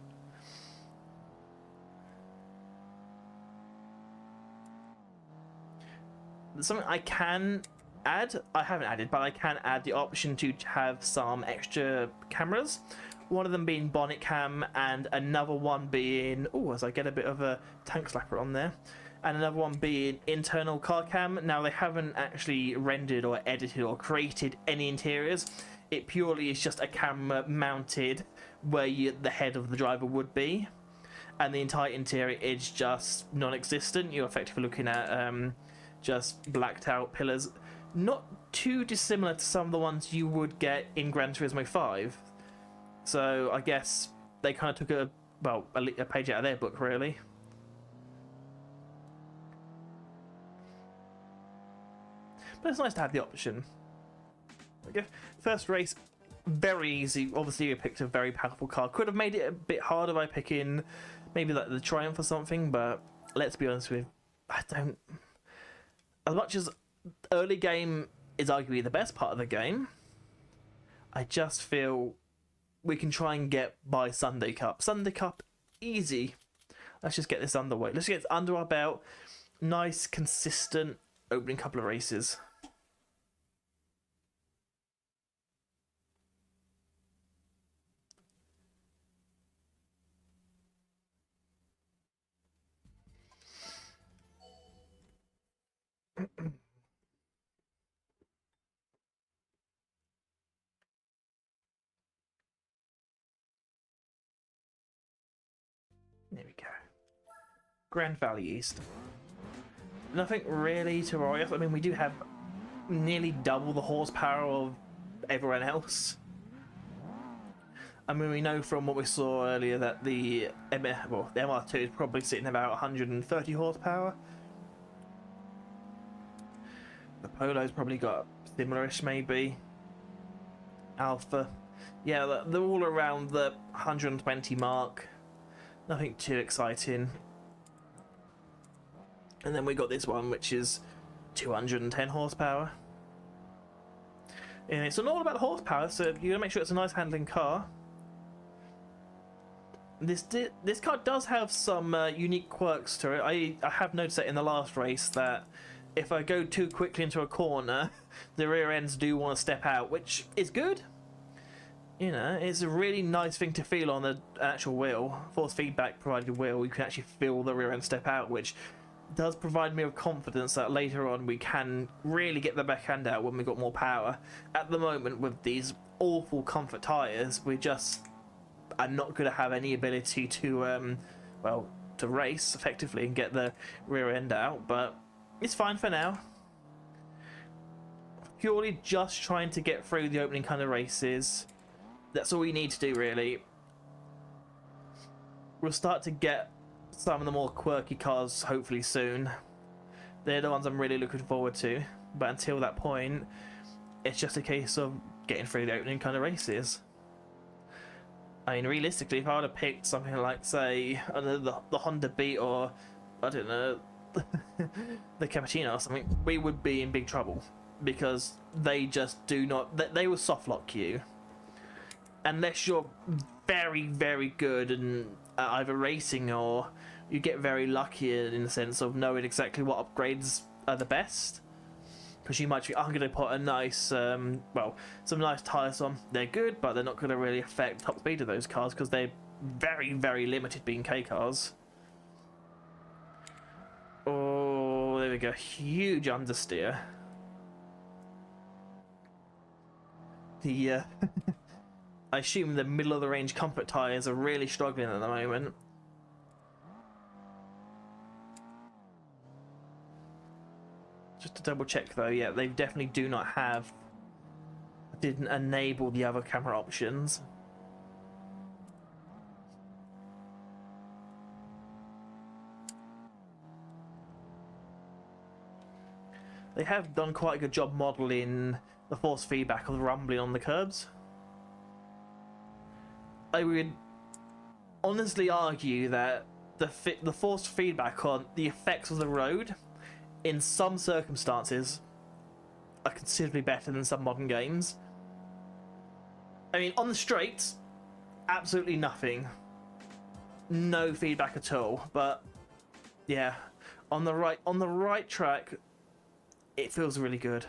Something I can add, I haven't added, but I can add the option to have some extra cameras. One of them being bonnet cam, and another one being, oh, as I get a bit of a tank slapper on there, and another one being internal car cam. Now, they haven't actually rendered or edited or created any interiors. It purely is just a camera mounted where the head of the driver would be, and the entire interior is just non-existent. You're effectively looking at just blacked out pillars, not too dissimilar to some of the ones you would get in Gran Turismo 5. So I guess they kind of took a page out of their book, really. But it's nice to have the option. Okay. First race, very easy. Obviously, you picked a very powerful car. Could have made it a bit harder by picking maybe like the Triumph or something, but let's be honest with, as much as early game is arguably the best part of the game, I just feel we can try and get by Sunday Cup. Sunday Cup, easy. Let's just get this underway. Let's get it under our belt. Nice, consistent opening couple of races. There we go. Grand Valley East. Nothing really to worry about. I mean, we do have nearly double the horsepower of everyone else. I mean, we know from what we saw earlier that the MR2 is probably sitting about 130 horsepower. The Polo's probably got similar-ish, maybe. Alpha. Yeah, they're all around the 120 mark. Nothing too exciting. And then we got this one, which is 210 horsepower. And it's not all about horsepower, so you gotta make sure it's a nice handling car. This car does have some unique quirks to it. I have noticed that in the last race that if I go too quickly into a corner, the rear ends do want to step out, which is good. You know, it's a really nice thing to feel on the actual wheel. Force feedback provided wheel, you can actually feel the rear end step out, which does provide me with confidence that later on we can really get the backhand out when we got more power. At the moment, with these awful comfort tyres, we just are not going to have any ability to, well, to race effectively and get the rear end out, but it's fine for now. Purely just trying to get through the opening kind of races. That's all we need to do, really. We'll start to get some of the more quirky cars hopefully soon. They're the ones I'm really looking forward to, but until that point, it's just a case of getting through the opening kind of races. I mean, realistically, if I would have picked something like, say, the Honda Beat or, I don't know, the Cappuccino or something, we would be in big trouble. Because they just do not... They will soft lock you. Unless you're very, very good and either racing or you get very lucky in the sense of knowing exactly what upgrades are the best. Because you might be, I'm going to put a nice, well, some nice tyres on. They're good, but they're not going to really affect the top speed of those cars because they're very, very limited being K cars. Oh, there we go. Huge understeer. The, I assume the middle of the range comfort tyres are really struggling at the moment. Just to double check though, yeah, they definitely do not have... Didn't enable the other camera options. They have done quite a good job modelling the force feedback of the rumbling on the curbs. I would honestly argue that the force feedback on the effects of the road in some circumstances are considerably better than some modern games. I mean, on the straights, absolutely nothing. No feedback at all, but yeah, on the right track, it feels really good.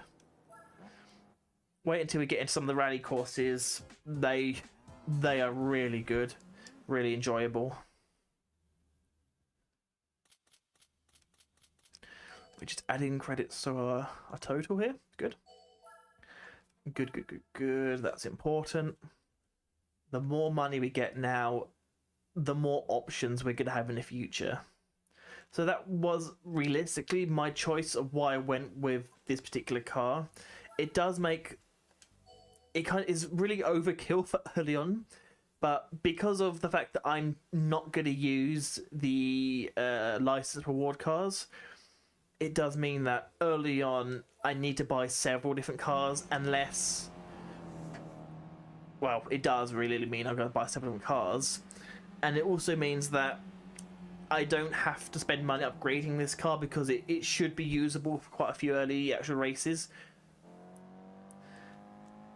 Wait until we get into some of the rally courses. They are really good, really enjoyable. We're just adding credits to our total here. Good. Good, good, good, good. That's important. The more money we get now, the more options we're going to have in the future. So that was realistically my choice of why I went with this particular car. It does make... It kind of is really overkill for early on, but because of the fact that I'm not going to use the license reward cars, it does mean that early on I need to buy several different cars unless... Well, it does really mean I'm going to buy several different cars. And it also means that I don't have to spend money upgrading this car because it should be usable for quite a few early actual races.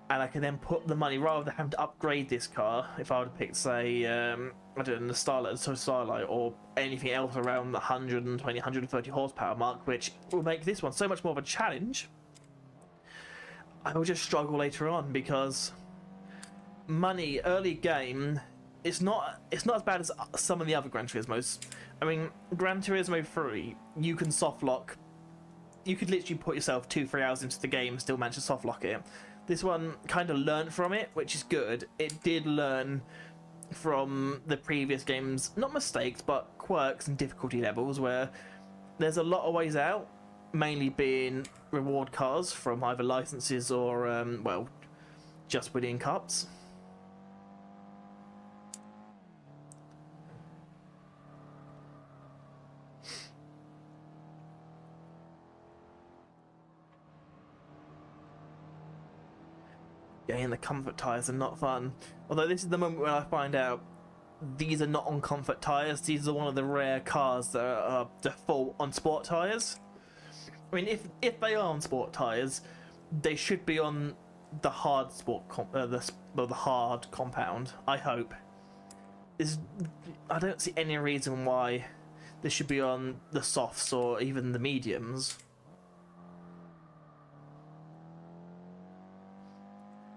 And I can then put the money, rather than having to upgrade this car, if I would have picked, say, I don't know, the Starlight or anything else around the 120, 130 horsepower mark, which will make this one so much more of a challenge, I will just struggle later on because money, early game, it's not as bad as some of the other Gran Turismos. I mean, Gran Turismo 3, you can soft lock. You could literally put yourself 2-3 hours into the game and still manage to soft lock it. This one kind of learned from it, which is good. It did learn from the previous games, not mistakes, but quirks and difficulty levels, where there's a lot of ways out, mainly being reward cars from either licenses or, well, just within cups. Getting the comfort tyres are not fun. Although this is the moment when I find out these are not on comfort tyres. These are one of the rare cars that are default on sport tyres. I mean, if they are on sport tyres, they should be on the hard the hard compound. I hope. I don't see any reason why this should be on the softs or even the mediums.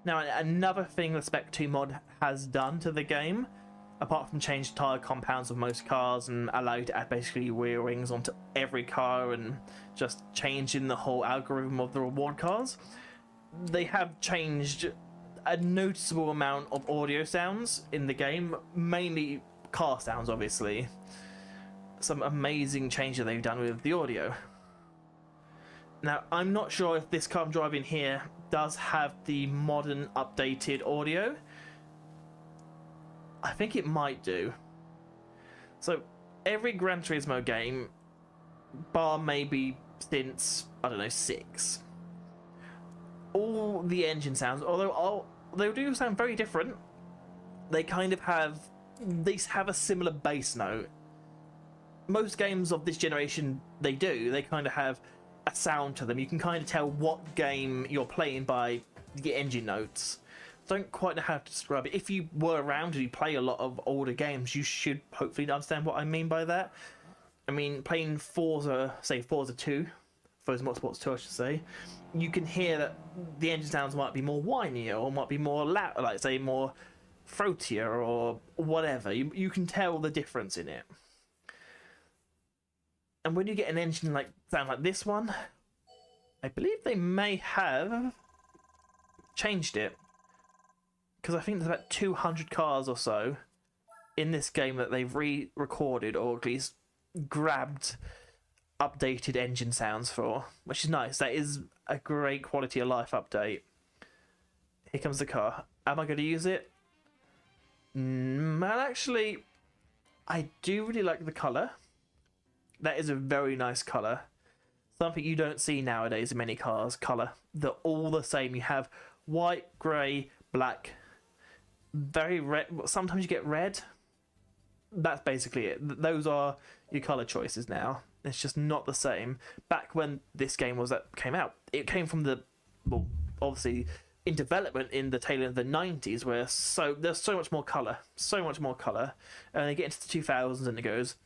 Now, another thing the Spec 2 mod has done to the game apart from change tire compounds of most cars and allow you to add basically wheel rings onto every car and just changing the whole algorithm of the reward cars, they have changed a noticeable amount of audio sounds in the game, mainly car sounds, obviously. Some amazing changes they've done with the audio. Now, I'm not sure if this car I'm driving here does have the modern updated audio. I think it might do. So, every Gran Turismo game, bar maybe since, I don't know, 6, all the engine sounds, although they do sound very different, they kind of have, they have a similar bass note. Most games of this generation, they kind of have a sound to them. You can kind of tell what game you're playing by the engine notes. Don't quite know how to describe it. If you were around and you play a lot of older games, you should hopefully understand what I mean by that. I mean, playing Forza, say Forza 2, Forza Motorsports 2 I should say, you can hear that the engine sounds might be more whinier or might be more loud, like say more throatier or whatever. You can tell the difference in it. And when you get an engine like sound like this one, I believe they may have changed it, because I think there's about 200 cars or so in this game that they've re-recorded or at least grabbed updated engine sounds for, which is nice. That is a great quality of life update. Here comes the car. Am I going to use it? Well, actually, I do really like the colour. That is a very nice colour. Something you don't see nowadays in many cars. Colour. They're all the same. You have white, grey, black, very red. Sometimes you get red. That's basically it. Those are your colour choices now. It's just not the same. Back when this game came out, it came from the, well, obviously in development in the tail end of the 90s, where there's so much more colour, and they get into the 2000s and it goes,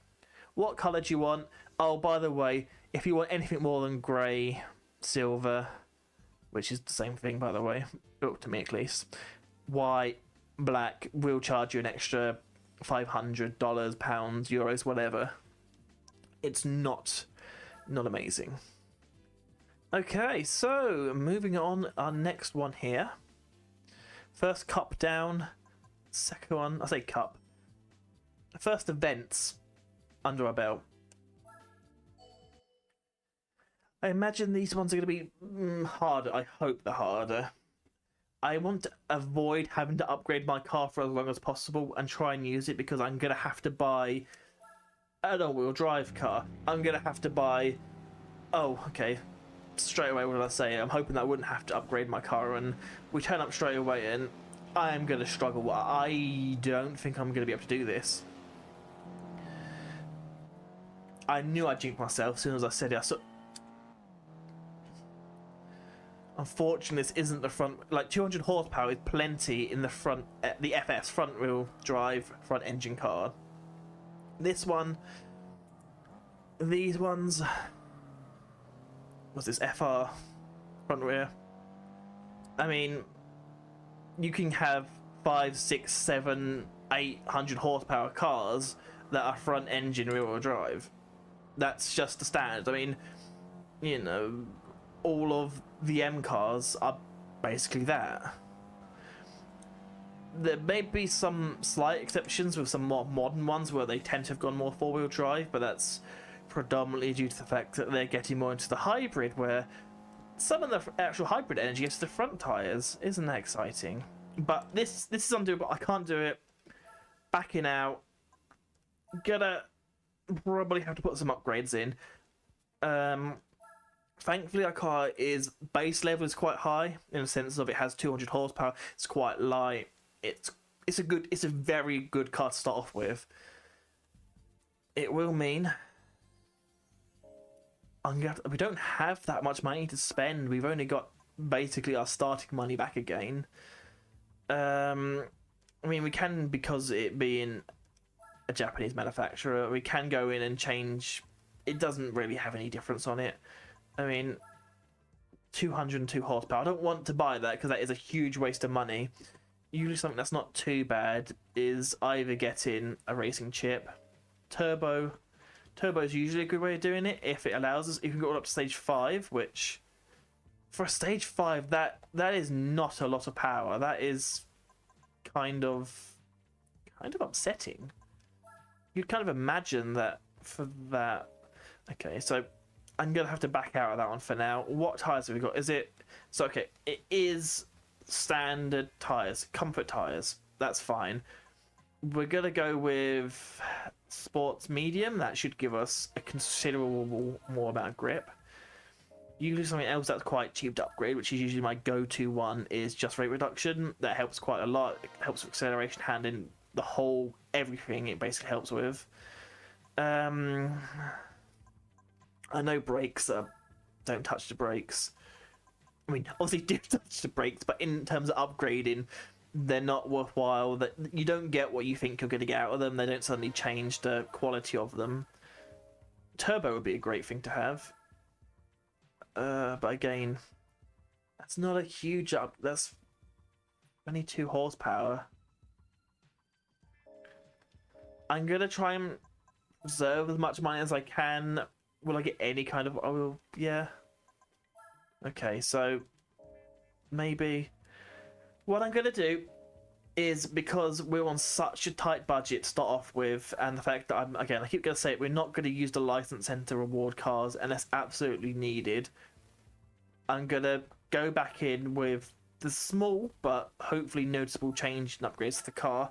what colour do you want? Oh, by the way, if you want anything more than grey, silver, which is the same thing, by the way, to me at least, white, black, we'll charge you an extra $500, pounds, euros, whatever. It's not amazing. Okay, so moving on, our next one here. First cup down, second one, I say cup. First events under our belt. I imagine these ones are going to be harder. I hope they're harder. I want to avoid having to upgrade my car for as long as possible and try and use it, because I'm going to have to buy an all-wheel drive car. I'm going to have to buy... Oh, okay. Straight away, what did I say? I'm hoping that I wouldn't have to upgrade my car, and we turn up straight away and I'm going to struggle. I don't think I'm going to be able to do this. I knew I'd jinx myself as soon as I said it. Unfortunately, this isn't the front. Like 200 horsepower is plenty in the front, the FS front wheel drive front engine car. This one, these ones, what's this, FR front rear? I mean, you can have 5, 6, 7, 800 horsepower cars that are front engine rear wheel drive. That's just the standard. I mean, you know, all of the M cars are basically that. There may be some slight exceptions with some more modern ones where they tend to have gone more four-wheel drive, but that's predominantly due to the fact that they're getting more into the hybrid, where some of the actual hybrid energy gets to the front tyres. Isn't that exciting? But this is undoable. I can't do it. Backing out. Gonna probably have to put some upgrades in. Thankfully, our car is base level is quite high in the sense of it has 200 horsepower. It's quite light. It's a very good car to start off with. It will mean we don't have that much money to spend. We've only got basically our starting money back again. I mean, we can, because it being a Japanese manufacturer, we can go in and change. It doesn't really have any difference on it. I mean, 202 horsepower. I don't want to buy that because that is a huge waste of money. usually something that's not too bad is either getting a racing chip, turbo. Turbo is usually a good way of doing it if it allows us. If you can go up to stage 5, which for a stage 5 that is not a lot of power. That is kind of upsetting. You'd kind of imagine that for that. Okay, so I'm gonna have to back out of that one for now. What tires have we got? Is it so? Okay, it is standard tires, comfort tires. That's fine. We're gonna go with sports medium. That should give us a considerable more amount of grip. Usually something else that's quite cheap to upgrade, which is usually my go-to one, is just rate reduction. That helps quite a lot. It helps with acceleration, handling, the whole everything. It basically helps with. I know brakes don't touch the brakes. I mean, obviously do touch the brakes, but in terms of upgrading, they're not worthwhile. That you don't get what you think you're going to get out of them. They don't suddenly change the quality of them. Turbo would be a great thing to have. But again, that's not a huge up. That's 22 horsepower. I'm gonna try and preserve as much money as I can. Will I get any kind of? Oh, yeah. Okay, so maybe what I'm gonna do is, because we're on such a tight budget to start off with, and the fact that I keep gonna say it, we're not gonna use the license center reward cars unless absolutely needed. I'm gonna go back in with the small but hopefully noticeable change and upgrades to the car.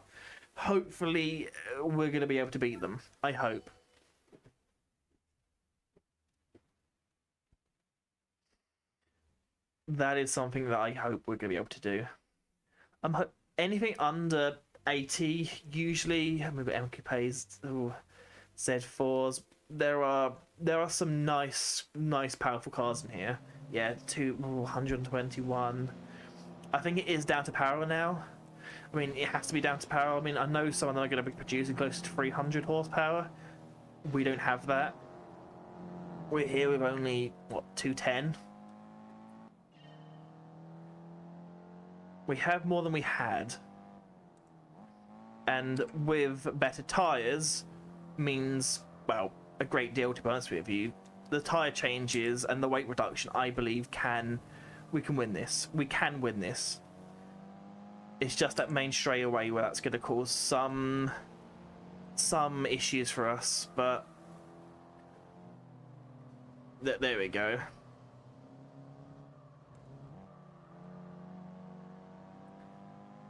Hopefully, we're gonna be able to beat them. I hope. That is something that I hope we're gonna be able to do. Anything under 80, usually, maybe MQ pays, Z4s. There are some nice powerful cars in here. Yeah, 121. I think it is down to power now. I mean, it has to be down to power. I mean, I know some of them are going to be producing close to 300 horsepower. We don't have that. We're here with only, what, 210? We have more than we had. And with better tyres means, well, a great deal, to be honest with you. The tyre changes and the weight reduction, I believe, we can win this. We can win this. It's just that main straightaway where that's going to cause some issues for us, but there we go.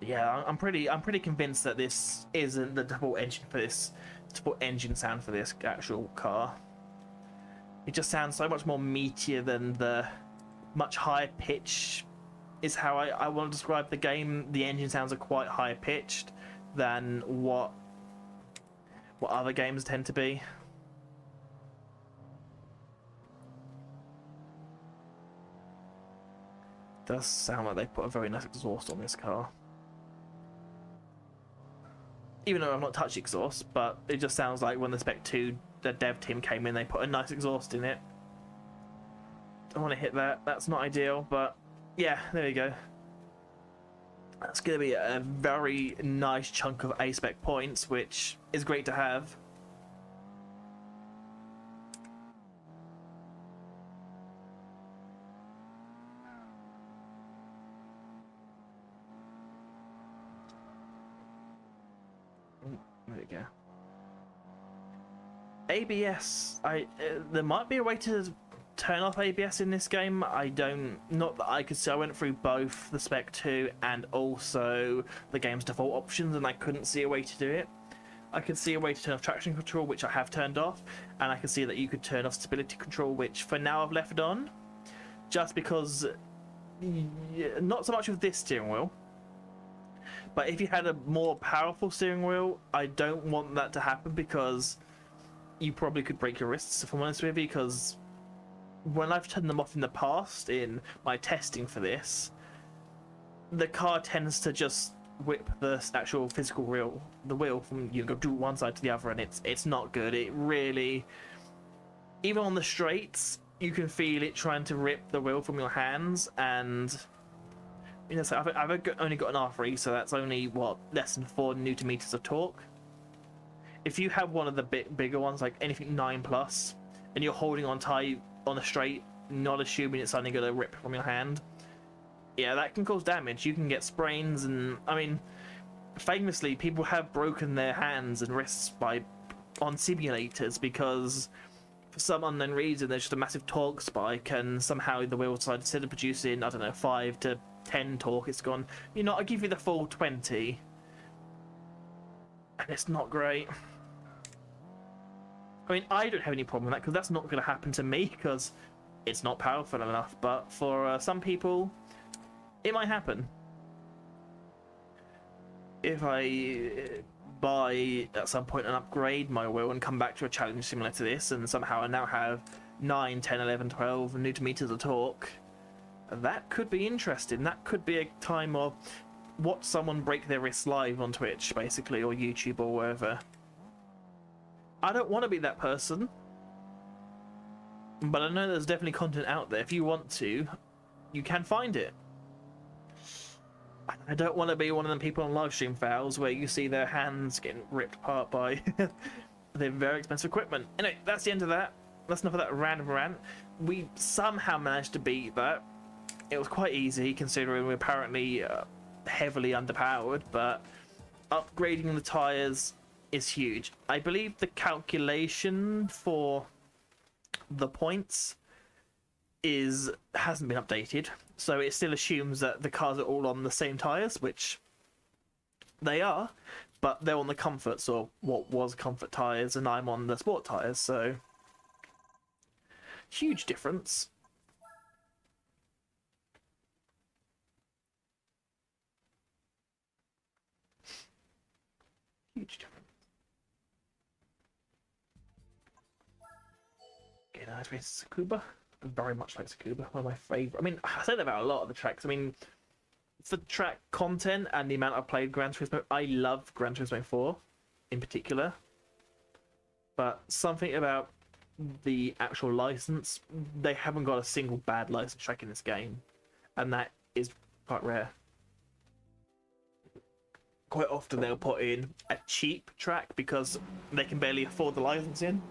Yeah, I'm pretty convinced that this isn't the double engine sound for this actual car. It just sounds so much more meatier than the much higher pitch is how I want to describe the game. The engine sounds are quite higher pitched than what other games tend to be. It does sound like they put a very nice exhaust on this car. Even though I've not touched exhaust, but it just sounds like when the Spec 2, the dev team came in, they put a nice exhaust in it. Don't want to hit that. That's not ideal, but yeah, there we go. That's going to be a very nice chunk of A-Spec points, which is great to have. There we go. ABS. There might be a way to turn off ABS in this game. Not that I could see. I went through both the Spec 2 and also the game's default options, and I couldn't see a way to do it. I could see a way to turn off traction control, which I have turned off, and I can see that you could turn off stability control, which for now I've left on, just because not so much with this steering wheel. But if you had a more powerful steering wheel, I don't want that to happen, because you probably could break your wrists, if I'm honest with you, because when I've turned them off in the past in my testing for this, the car tends to just whip the actual physical wheel from, you go to one side to the other, and it's not good. It really, even on the straights, you can feel it trying to rip the wheel from your hands, and You know, so I've only got an R3, so that's only what, less than 4 newton meters of torque. If you have one of the bigger ones, like anything 9 plus, and you're holding on tight on a straight, not assuming it's suddenly going to rip from your hand, yeah, that can cause damage. You can get sprains, and I mean, famously, people have broken their hands and wrists on simulators because for some unknown reason there's just a massive torque spike, and somehow the wheel side, instead of producing, I don't know, 5 to 10 torque, it's gone, you know, I'll give you the full 20, and it's not great. I mean, I don't have any problem with that because that's not going to happen to me because it's not powerful enough, but for some people it might happen. If I buy at some point and upgrade my wheel and come back to a challenge similar to this, and somehow I now have 9, 10, 11, 12 newton meters of torque, that could be interesting. That could be a time of watch someone break their wrist live on Twitch, basically, or YouTube or wherever. I don't want to be that person, but I know there's definitely content out there. If you want to, you can find it. I don't want to be one of them people on live stream files where you see their hands getting ripped apart by their very expensive equipment. Anyway, that's the end of that. That's enough of that random rant. We somehow managed to beat that. It was quite easy considering we're apparently heavily underpowered, but upgrading the tyres is huge. I believe the calculation for the points hasn't been updated, so it still assumes that the cars are all on the same tyres, which they are, but they're on the comforts, or what was comfort tyres, and I'm on the sport tyres, so huge difference. Huge difference. Okay, now let's race Tsukuba. Very much like Tsukuba, one of my favourite. I mean, I say that about a lot of the tracks. I mean, for track content and the amount I've played Gran Turismo, I love Gran Turismo 4 in particular. But something about the actual license, they haven't got a single bad license track in this game, and that is quite rare. Quite often they'll put in a cheap track because they can barely afford the licensing.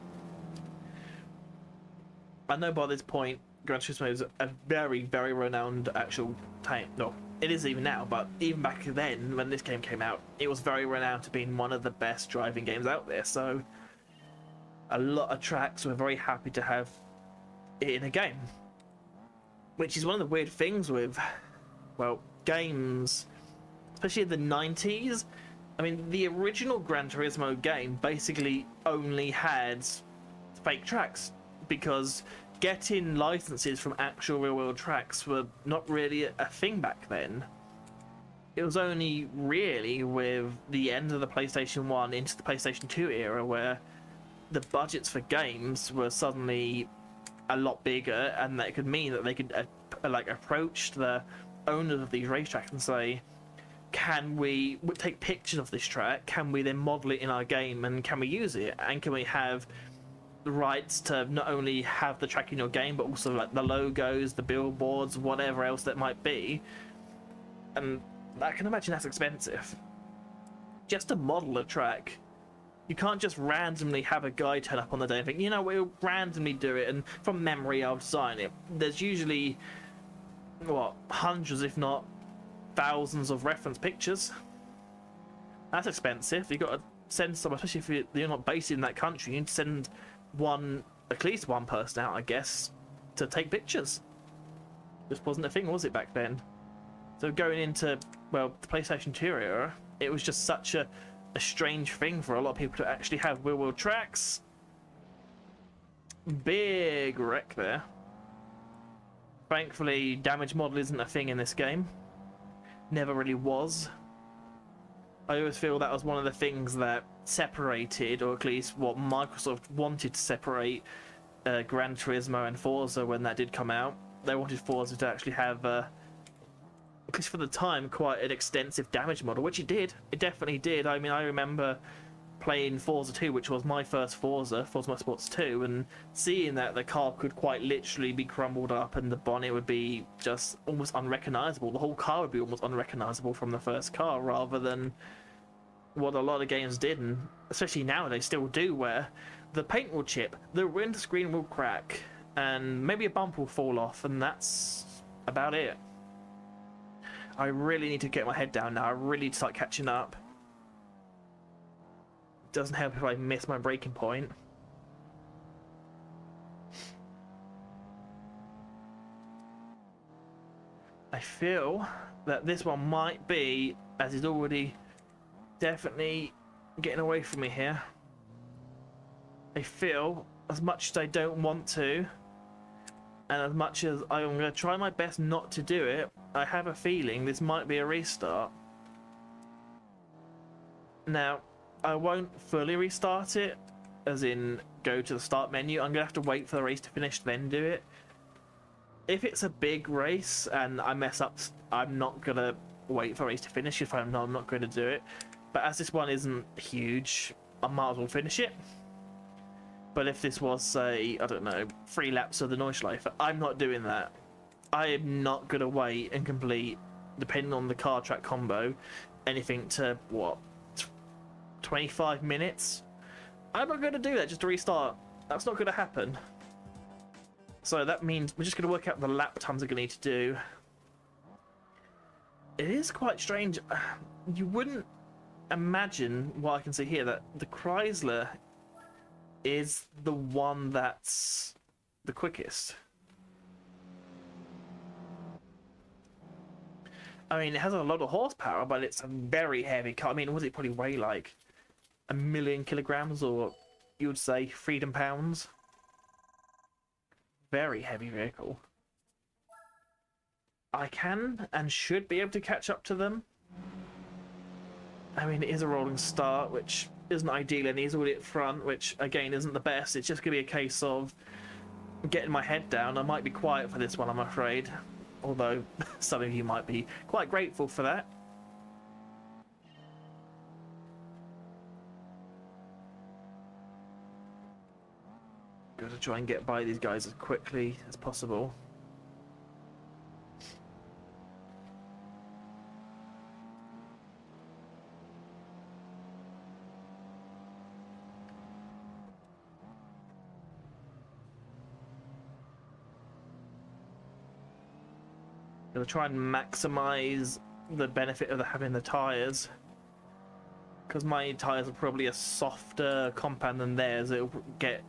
I know by this point, Gran Turismo is a very, very renowned actual time. No, it is even now, but even back then, when this game came out, it was very renowned to being one of the best driving games out there. So, a lot of tracks were very happy to have it in a game. Which is one of the weird things with, well, games, especially in the 90s. I mean, the original Gran Turismo game basically only had fake tracks, because getting licenses from actual real-world tracks were not really a thing back then. It was only really with the end of the PlayStation 1 into the PlayStation 2 era where the budgets for games were suddenly a lot bigger, and that could mean that they could approach the owners of these racetracks and say, can we take pictures of this track, can we then model it in our game, and can we use it, and can we have the rights to not only have the track in your game, but also like the logos, the billboards, whatever else that might be. And I can imagine that's expensive. Just to model a track, you can't just randomly have a guy turn up on the day and think, you know, we'll randomly do it and from memory I'll design it. There's usually, what, hundreds if not thousands of reference pictures. That's expensive. You've got to send someone, especially if you're not based in that country, you need to send at least one person out, I guess, to take pictures. This wasn't a thing, was it, back then? So going into, well, the PlayStation 2 era, it was just such a strange thing for a lot of people to actually have real-world tracks. Big wreck there. Thankfully, damage model isn't a thing in this game. Never really was. I always feel that was one of the things that separated, or at least what Microsoft wanted to separate Gran Turismo and Forza when that did come out. They wanted Forza to actually have, at least for the time, quite an extensive damage model, which it did. It definitely did. I mean, I remember playing Forza 2, which was my first Forza Motorsports 2, and seeing that the car could quite literally be crumbled up and the bonnet would be just almost unrecognizable. The whole car would be almost unrecognizable from the first car, rather than what a lot of games did, and especially nowadays still do, where the paint will chip, the windscreen will crack, and maybe a bump will fall off, and that's about it. I really need to get my head down now. I really need to start catching up. Doesn't help if I miss my breaking point. I feel that this one might be, as he's already definitely getting away from me here. I feel, as much as I don't want to, and as much as I'm going to try my best not to do it, I have a feeling this might be a restart. Now, I won't fully restart it, as in go to the start menu. I'm going to have to wait for the race to finish, then do it. If it's a big race and I mess up, I'm not going to wait for the race to finish. If I'm not going to do it. But as this one isn't huge, I might as well finish it. But if this was, say, I don't know, 3 laps of the Nordschleife, I'm not doing that. I am not going to wait and complete, depending on the car track combo, anything to, what, 25 minutes? I'm not going to do that just to restart. That's not going to happen. So that means we're just going to work out the lap times we're going to need to do. It is quite strange. You wouldn't imagine what I can see here, that the Chrysler is the one that's the quickest. I mean, it has a lot of horsepower, but it's a very heavy car. I mean, was it probably weigh like 1,000,000 kilograms, or you would say freedom pounds? Very heavy vehicle. I can and should be able to catch up to them. I mean, it is a rolling start, which isn't ideal, and he's already at front, which again isn't the best. It's just going to be a case of getting my head down. I might be quiet for this one, I'm afraid. Although some of you might be quite grateful for that. Got to try and get by these guys as quickly as possible. Gonna try and maximize the benefit of having the tires, because my tires are probably a softer compound than theirs. It'll get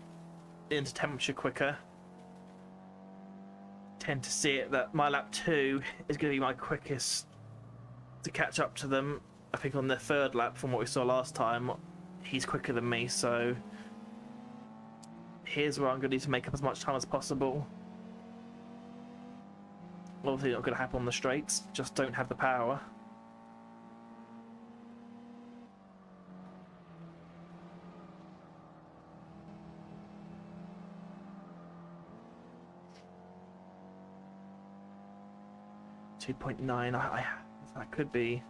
into temperature quicker. Tend to see it that my lap 2 is going to be my quickest to catch up to them. I think on the 3rd lap, from what we saw last time, he's quicker than me, so here's where I'm going to need to make up as much time as possible. Obviously not going to happen on the straights, just don't have the power. .9, that could be.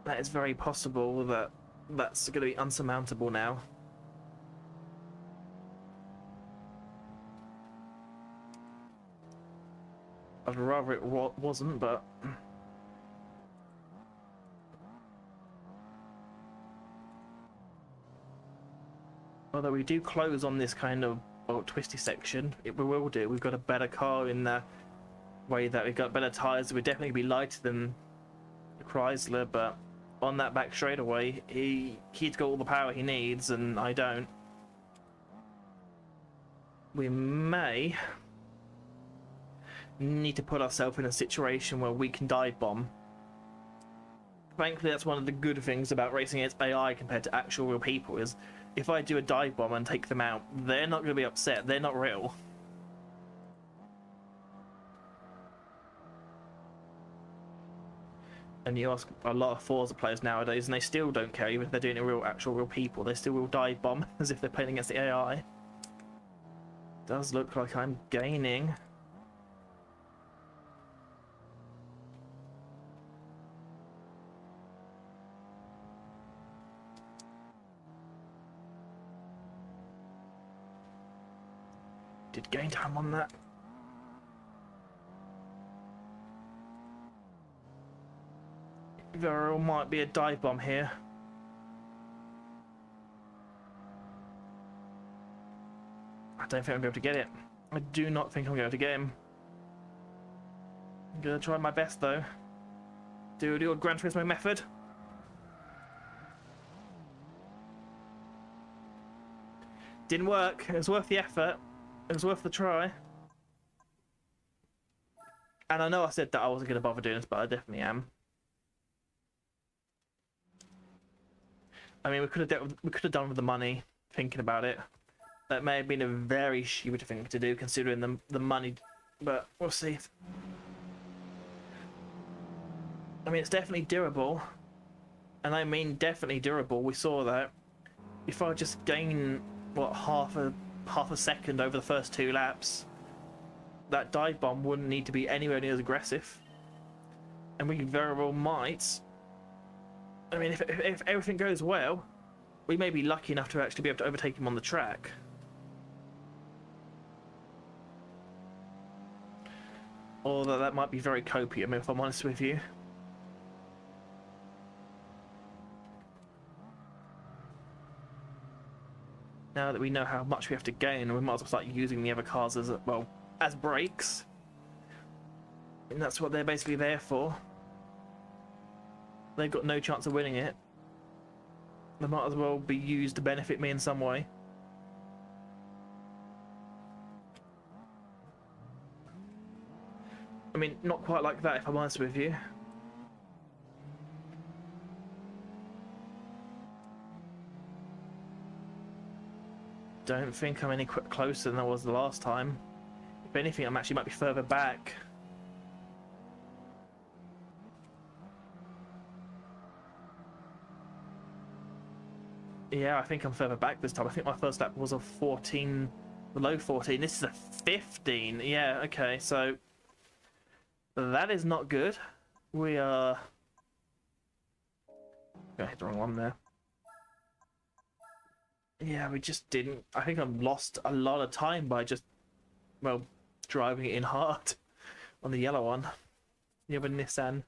That is very possible that that's going to be unsurmountable now. I'd rather it wasn't, but although we do close on this kind of twisty section, we will do. We've got a better car in the way that we've got better tyres. We'd definitely be lighter than the Chrysler, but on that back straightaway, he's got all the power he needs, and I don't. We may need to put ourselves in a situation where we can dive bomb. Thankfully, that's one of the good things about racing against AI compared to actual real people, is if I do a dive bomb and take them out, they're not going to be upset. They're not real. And you ask a lot of Forza players nowadays, and they still don't care, even if they're doing it with actual real people. They still will dive bomb as if they're playing against the AI. Does look like I'm gaining. Did gain time on that. There might be a dive bomb here. I don't think I'm going to be able to get it. I do not think I'm going to get him. I'm going to try my best though. Do the old Gran Turismo method. Didn't work. It was worth the effort. It was worth the try. And I know I said that I wasn't going to bother doing this, but I definitely am. I mean, we could have done with the money. Thinking about it, that may have been a very stupid thing to do, considering the money. But we'll see. I mean, it's definitely durable, and I mean definitely durable. We saw that. If I just gain what half a second over the first 2 laps, that dive bomb wouldn't need to be anywhere near as aggressive, and we very well might. I mean, if everything goes well, we may be lucky enough to actually be able to overtake him on the track. Although that might be very copium, if I'm honest with you. Now that we know how much we have to gain, we might as well start using the other cars as, well, as brakes. And that's what they're basically there for. They've got no chance of winning it. They might as well be used to benefit me in some way. I mean, not quite like that, if I'm honest with you. Don't think I'm any closer than I was the last time. If anything, I'm actually might be further back. Yeah, I think I'm further back this time. I think my first lap was a 14, below 14. This is a 15. Yeah, okay, so that is not good. We are... I hit the wrong one there. Yeah, we just didn't... I think I've lost a lot of time by just, well, driving it in hard on the yellow one. The other Nissan.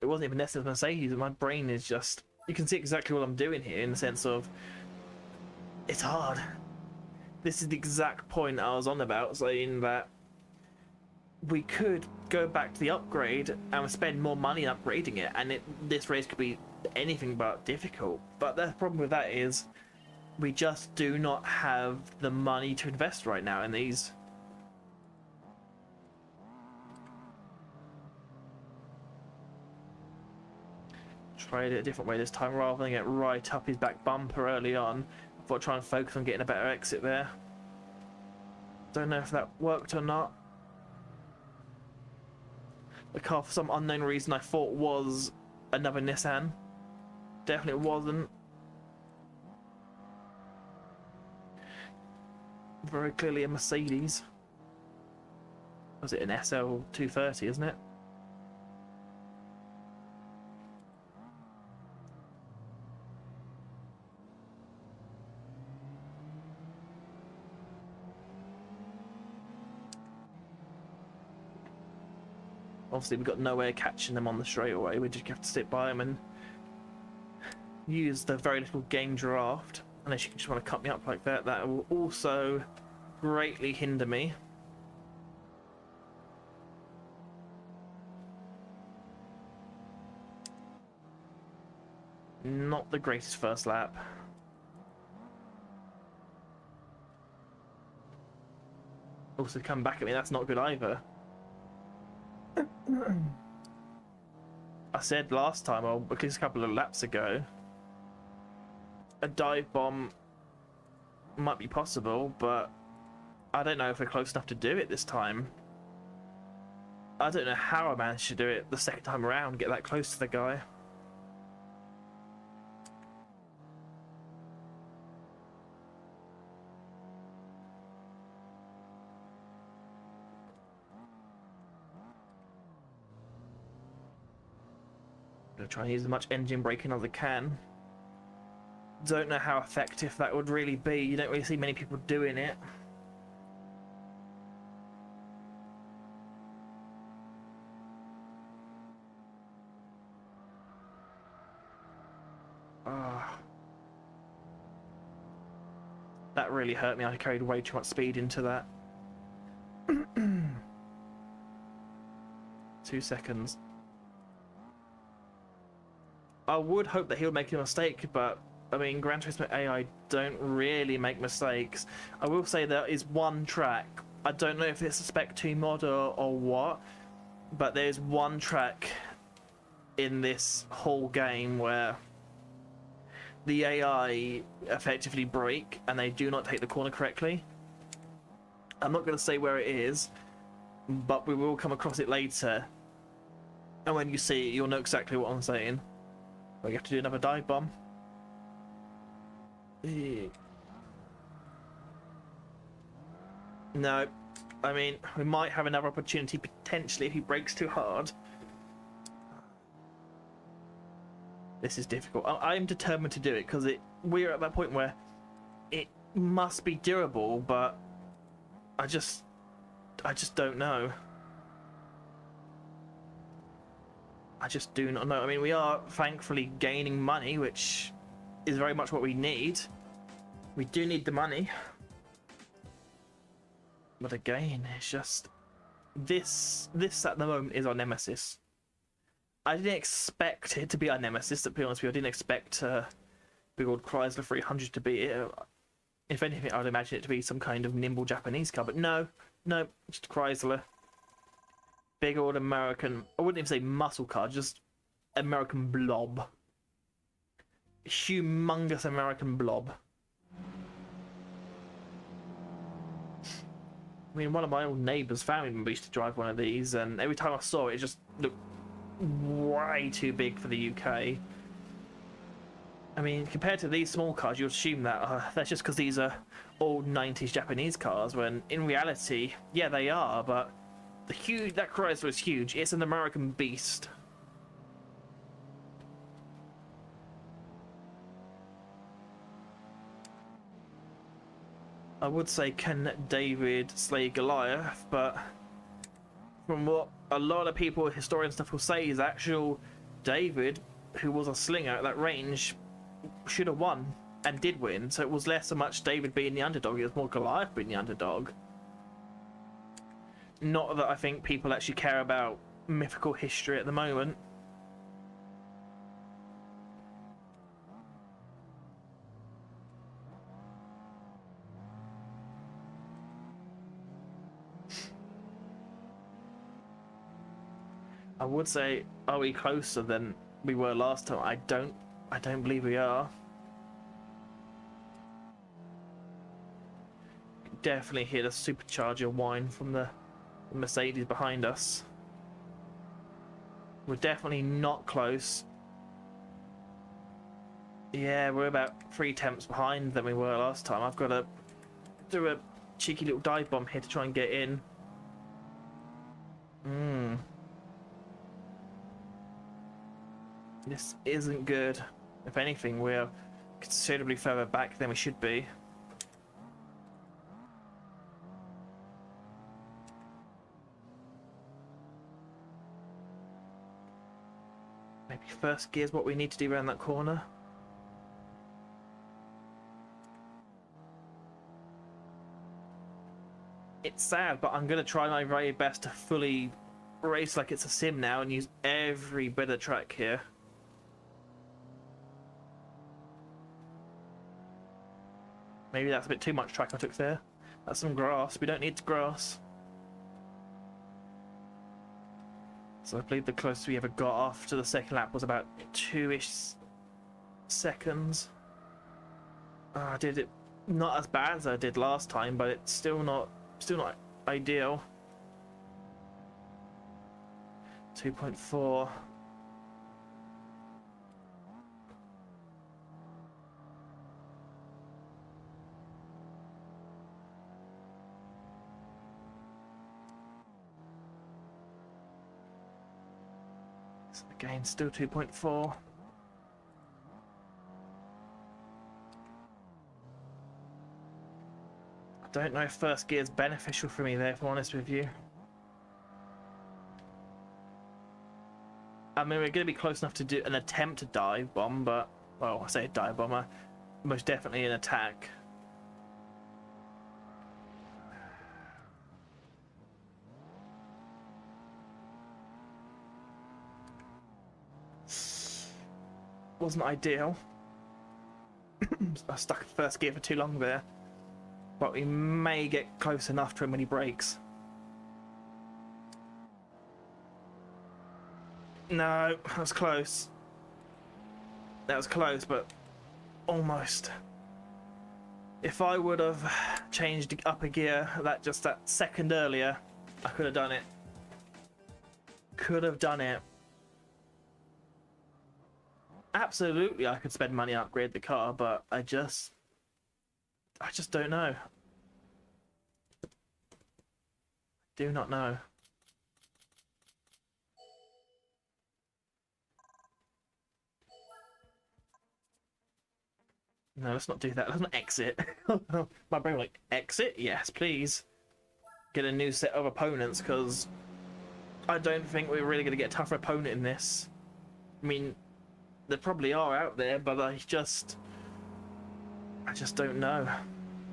It wasn't even necessarily Mercedes. My brain is just... You can see exactly what I'm doing here in the sense of... It's hard. This is the exact point I was on about, saying that we could go back to the upgrade and spend more money on upgrading it, and this race could be anything but difficult. But the problem with that is we just do not have the money to invest right now in these. Tried it a different way this time rather than get right up his back bumper early on. I thought I'd try and focus on getting a better exit there. Don't know if that worked or not. The car, for some unknown reason, I thought was another Nissan. Definitely wasn't. Very clearly a Mercedes. Was it an SL230, isn't it? Obviously, we've got no way of catching them on the straightaway. We just have to sit by them and use the very little game draft. Unless you just want to cut me up like that, that will also greatly hinder me. Not the greatest first lap. Also, come back at me, that's not good either. I said last time, or because a couple of laps ago, a dive bomb might be possible, but I don't know if we're close enough to do it this time. I don't know how I managed to do it the second time around, get that close to the guy. I'm gonna try and use as much engine braking as I can. don't know how effective that would really be. You don't really see many people doing it. That really hurt me. I carried way too much speed into that. 2 seconds. I would hope that he'll make a mistake, but I mean, Gran Turismo AI don't really make mistakes. I will say there is one track. I don't know if it's a Spec 2 mod or what, but there's one track in this whole game where the AI effectively break and they do not take the corner correctly. I'm not going to say where it is, but we will come across it later. And when you see it, you'll know exactly what I'm saying. We have to do another dive bomb. No, I mean, we might have another opportunity potentially if he breaks too hard. This is difficult. I'm determined to do it because we're at that point where it must be durable, but I just don't know. I just do not know. I mean, we are thankfully gaining money, which is very much what we need. We do need the money. But again, it's just this at the moment is our nemesis. I didn't expect it to be our nemesis, to be honest with you. I didn't expect big old Chrysler 300 to be it. If anything, I'd imagine it to be some kind of nimble Japanese car, but no, just Chrysler. Big old American, I wouldn't even say muscle car, just American blob. Humongous American blob. I mean, one of my old neighbours' family members used to drive one of these, and every time I saw it, it just looked way too big for the UK. I mean, compared to these small cars, you'd assume that that's just because these are old 90s Japanese cars, when in reality, yeah, they are, but that Chrysler is huge. It's an American beast. I would say, can David slay Goliath? But from what a lot of people, historians stuff, will say, is actual David, who was a slinger at that range, should have won and did win. So it was less so much David being the underdog; it was more Goliath being the underdog. Not that I think people actually care about mythical history at the moment. I would say, are we closer than we were last time? I don't believe we are. Definitely hear the supercharger whine from the Mercedes behind us. We're definitely not close. Yeah, we're about 3 tenths behind than we were last time. I've got to do a cheeky little dive bomb here to try and get in. This isn't good. If anything, we're considerably further back than we should be. Maybe first gear's what we need to do around that corner. It's sad, but I'm going to try my very best to fully race like it's a sim now and use every bit of track here. Maybe that's a bit too much track I took there. That's some grass. We don't need grass. So I believe the closest we ever got after the second lap was about 2-ish seconds. I did it not as bad as I did last time, but it's still not ideal. 2.4. Again, still 2.4. Don't know if first gear is beneficial for me there, if I'm honest with you. I mean, we're going to be close enough to do an attempt to dive bomb, but... Well, I say dive bomber. Most definitely an attack. Wasn't ideal. I stuck in first gear for too long there. But we may get close enough to him when he breaks. No, that was close. That was close, but almost. If I would have changed up a gear that second earlier, I could have done it. Could have done it. Absolutely, I could spend money and upgrade the car, but I just don't know. Do not know. No, let's not do that. Let's not exit. My brain was like, exit? Yes, please. Get a new set of opponents, because I don't think we're really going to get a tougher opponent in this. I mean, there probably are out there, but I just don't know.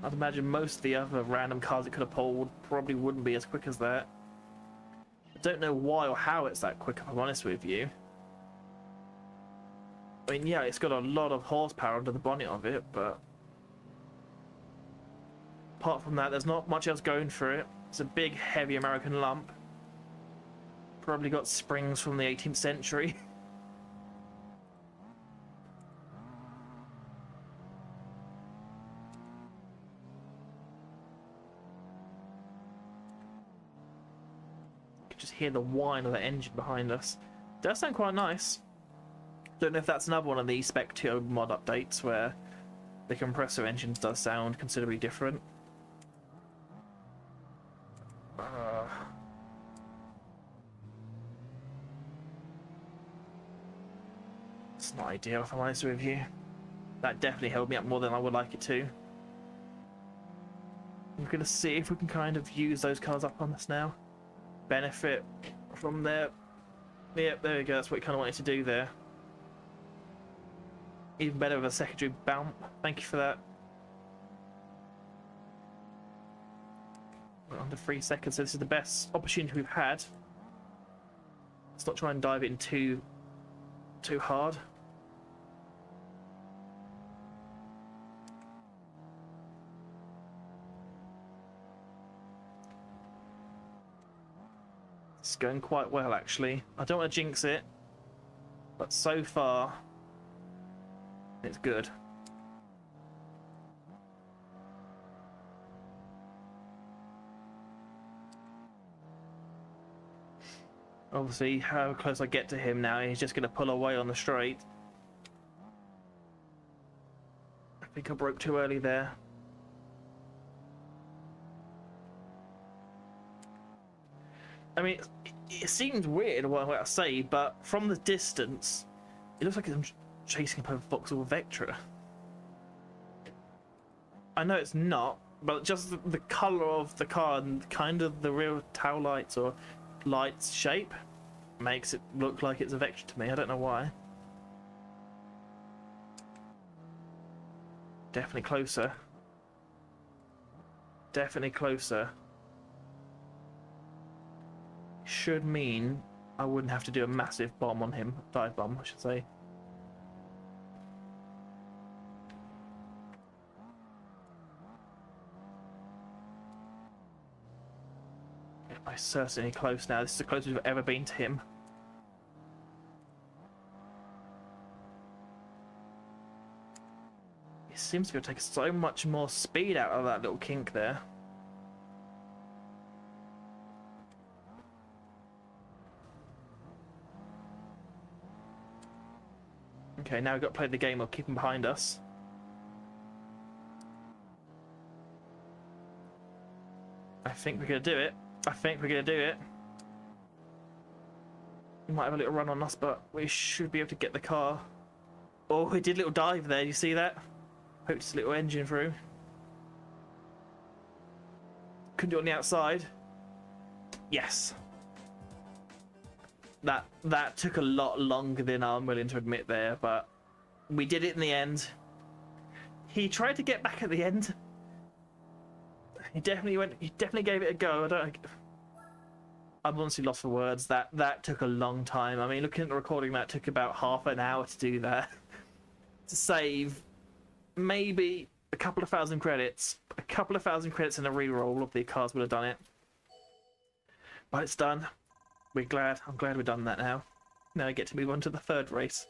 I'd imagine most of the other random cars it could have pulled probably wouldn't be as quick as that. I don't know why or how it's that quick, if I'm honest with you. I mean, yeah, it's got a lot of horsepower under the bonnet of it, but apart from that, there's not much else going for it. It's a big, heavy American lump. Probably got springs from the 18th century. You can just hear the whine of the engine behind us. Does sound quite nice. Don't know if that's another one of the Spec 2 mod updates where the compressor engine does sound considerably different. It's not ideal, if I'm honest with you. That definitely held me up more than I would like it to. We're going to see if we can kind of use those cars up on us now. Benefit from there. Yep, there we go. That's what we kind of wanted to do there. Even better with a secondary bump. Thank you for that. We're under 3 seconds, so this is the best opportunity we've had. Let's not try and dive it in too hard. It's going quite well, actually. I don't want to jinx it, but so far it's good. Obviously, how close I get to him now, he's just going to pull away on the straight. I think I broke too early there. I mean, it seems weird what I say, but from the distance, it looks like I'm chasing a Vauxhall Vectra. I know it's not, but just the colour of the car and kind of the rear tail lights or lights shape makes it look like it's a Vectra to me. I don't know why. Definitely closer. Definitely closer. Should mean I wouldn't have to do a massive bomb on him. Dive bomb, I should say. I'm certainly close now. This is the closest we've ever been to him. It seems to be able to take so much more speed out of that little kink there. Okay, now we've got to play the game of keeping behind us. I think we're going to do it. I think we're going to do it. We might have a little run on us, but we should be able to get the car. Oh, we did a little dive there. You see that? Hooked his little engine through. couldn't do it on the outside. Yes. That took a lot longer than I'm willing to admit there, but we did it in the end. He tried to get back at the end. He definitely gave it a go. I'm honestly lost for words. That took a long time. I mean, looking at the recording, that took about half an hour to do that. To save maybe a couple of thousand credits. A couple of thousand credits in a reroll of the cars would have done it. But it's done. I'm glad we've done that now. Now I get to move on to the third race.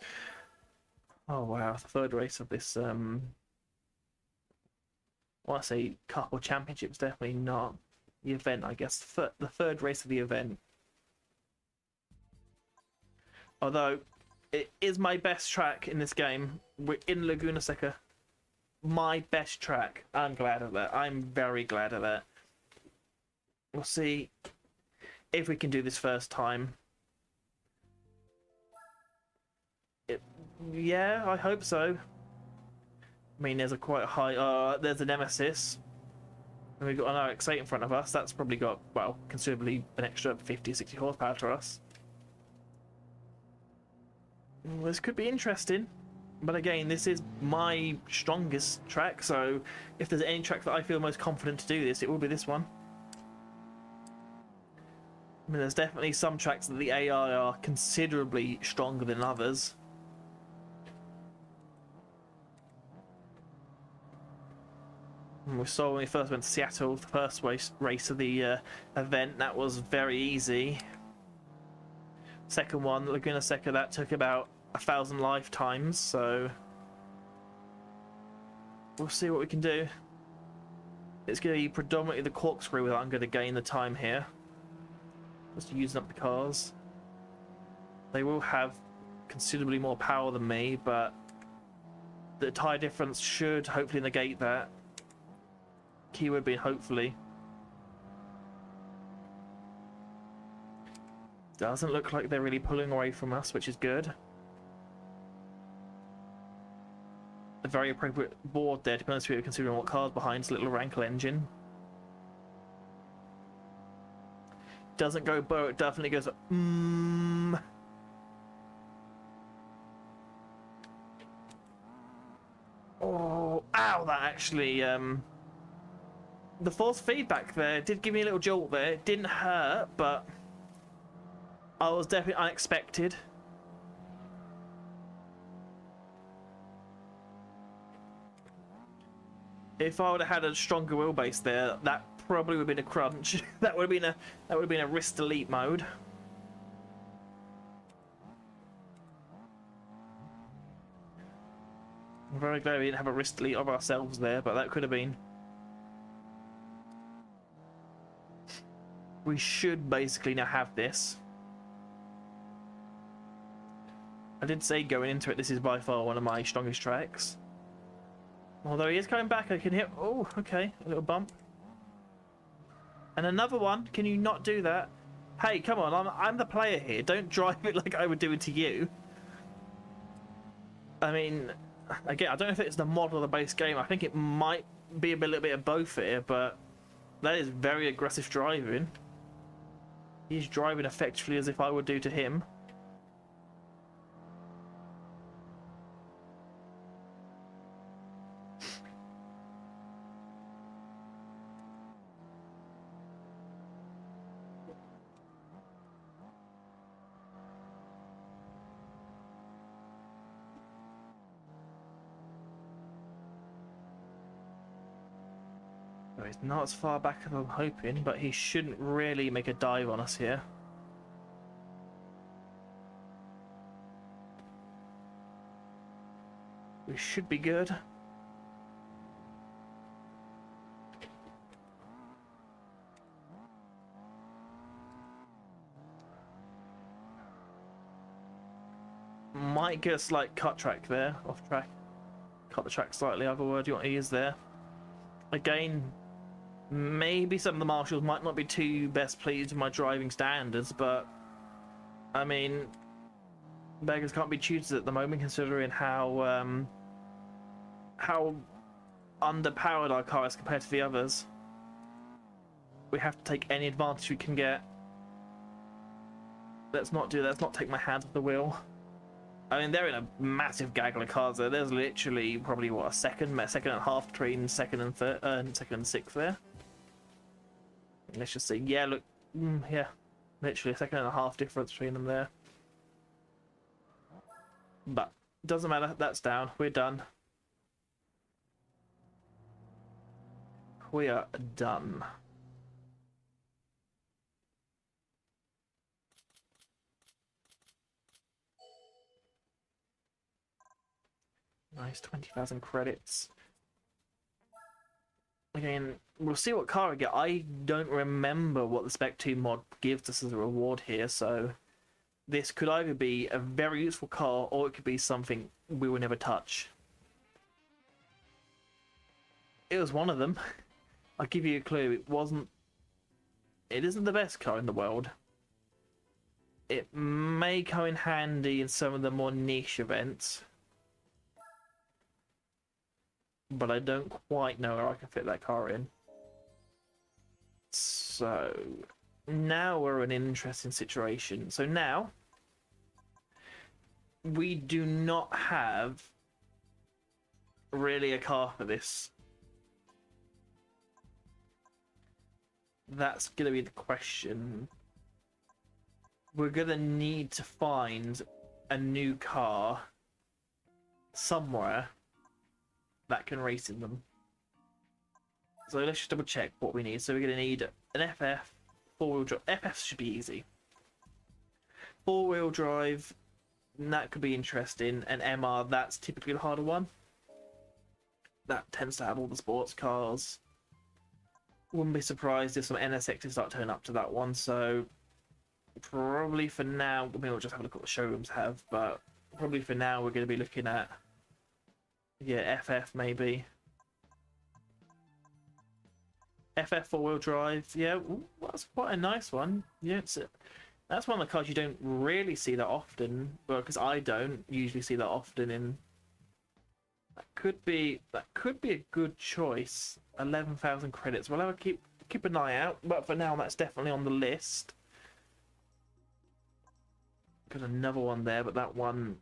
Oh wow, the third race of this I want to say cup or championships, definitely not the event, I guess. The third race of the event. Although it is my best track in this game. We're in Laguna Seca. My best track. I'm glad of that. I'm very glad of that. We'll see if we can do this first time. Yeah, I hope so. I mean, there's a quite high... there's a Nemesis. And we've got an RX-8 in front of us. That's probably got, well, considerably an extra 50, 60 horsepower to us. Well, this could be interesting. But again, this is my strongest track, so if there's any track that I feel most confident to do this, it will be this one. I mean, there's definitely some tracks that the AI are considerably stronger than others. And we saw when we first went to Seattle, the first race of the event, that was very easy. Second one, Laguna Seca, that took about 1,000 lifetimes, so we'll see what we can do. It's going to be predominantly the corkscrew that I'm going to gain the time here. Just using up the cars. They will have considerably more power than me, but the tyre difference should hopefully negate that. Keyword being hopefully. Doesn't look like they're really pulling away from us, which is good. A very appropriate board there, to be honest with you, considering what car's behind. It's a little Rankle engine. Doesn't go bow, it definitely goes Oh, ow, that actually the force feedback there did give me a little jolt there. It didn't hurt, but I was definitely unexpected. If I would have had a stronger wheelbase there, that probably would have been a crunch. that would have been a wrist delete mode. I'm very glad we didn't have a wrist delete of ourselves there, but that could have been. We should basically now have this. I did say going into it, this is by far one of my strongest tracks. Although he is coming back, I can hit... Oh, okay, a little bump. And another one. Can you not do that? Hey, come on, I'm the player here. Don't drive it like I would do it to you. I mean, again, I don't know if it's the mod or the base game. I think it might be a little bit of both here, but that is very aggressive driving. He's driving effectively as if I would do to him. He's not as far back as I'm hoping, but he shouldn't really make a dive on us here. We should be good. Might get a slight cut track there, off track. Cut the track slightly, other word you want to use there. Again, maybe some of the marshals might not be too best pleased with my driving standards, but I mean, beggars can't be choosers at the moment, considering how underpowered our car is compared to the others. We have to take any advantage we can get. Let's not do that. Let's not take my hand off the wheel. I mean, they're in a massive gaggle of cars there. There's literally probably, what, a second and a half between second and third, second and sixth there. Let's just see. Yeah, look. Yeah. Literally a second and a half difference between them there. But, doesn't matter. That's down. We're done. We are done. Nice, 20,000 credits. Again, we'll see what car I get. I don't remember what the Spec 2 mod gives us as a reward here, so this could either be a very useful car or it could be something we will never touch. It was one of them. I'll give you a clue. It isn't the best car in the world. It may come in handy in some of the more niche events, but I don't quite know where I can fit that car in. So now we're in an interesting situation. So now we do not have really a car for this. That's going to be the question. We're going to need to find a new car somewhere that can race in them. So let's just double check what we need. So we're going to need an FF, four-wheel drive. FF should be easy. Four-wheel drive, that could be interesting. And MR, that's typically the harder one. That tends to have all the sports cars. Wouldn't be surprised if some NSXs start turning up to that one. So probably for now, I mean, we'll just have a look at what the showrooms have. But probably for now, we're going to be looking at, yeah, FF maybe. FF four-wheel drive, yeah, ooh, that's quite a nice one. Yeah, that's one of the cars you don't really see that often, well, because I don't usually see that often in. That could be a good choice. 11,000 credits. Well, I'll keep an eye out, but for now, that's definitely on the list. Got another one there, but that one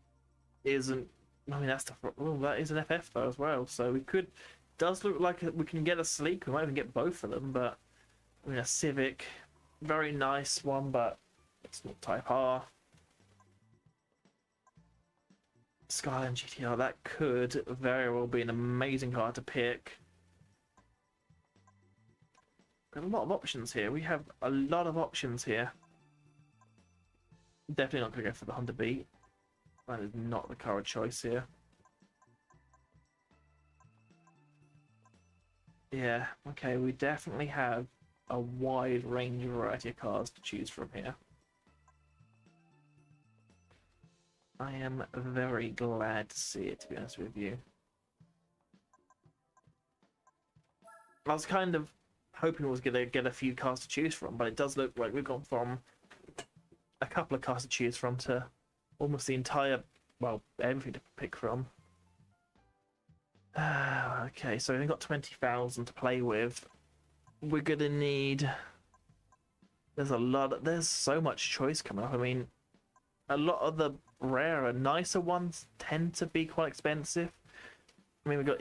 isn't. I mean, that's the. Oh, that is an FF though as well. So we could. Does look like we can get a sleek. We might even get both of them, but I mean, a Civic, very nice one, but it's not Type R. Skyline GTR, that could very well be an amazing car to pick. Got a lot of options here. We have a lot of options here. Definitely not going to go for the Honda Beat. That is not the car of choice here. Yeah, okay, we definitely have a wide range of variety of cars to choose from here. I am very glad to see it, to be honest with you. I was kind of hoping we was going to get a few cars to choose from, but it does look like we've gone from a couple of cars to choose from to almost the entire, well, everything to pick from. Okay, so we've got 20,000 to play with. We're gonna need. There's so much choice coming up. I mean, a lot of the rarer, nicer ones tend to be quite expensive. I mean, we got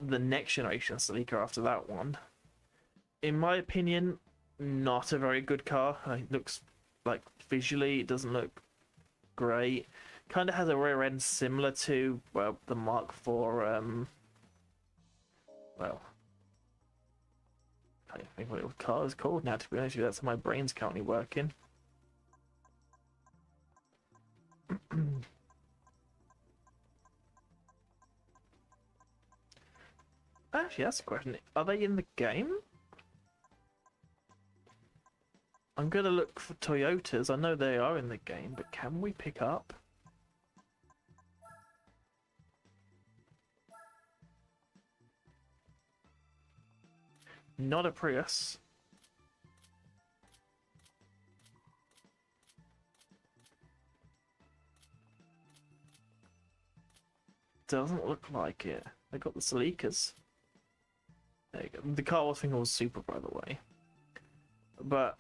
the next generation sleeker after that one. In my opinion, not a very good car. It looks like visually, it doesn't look great. Kind of has a rear end similar to, well, the Mark IV. Well, I can't even think what the car is called now, to be honest with you. That's how my brain's currently working. Actually, that's a question. Are they in the game? I'm going to look for Toyotas. I know they are in the game, but can we pick up? Not a Prius. Doesn't look like it. They got the Sleekers. There you go. The car I was thinking was Super, by the way. but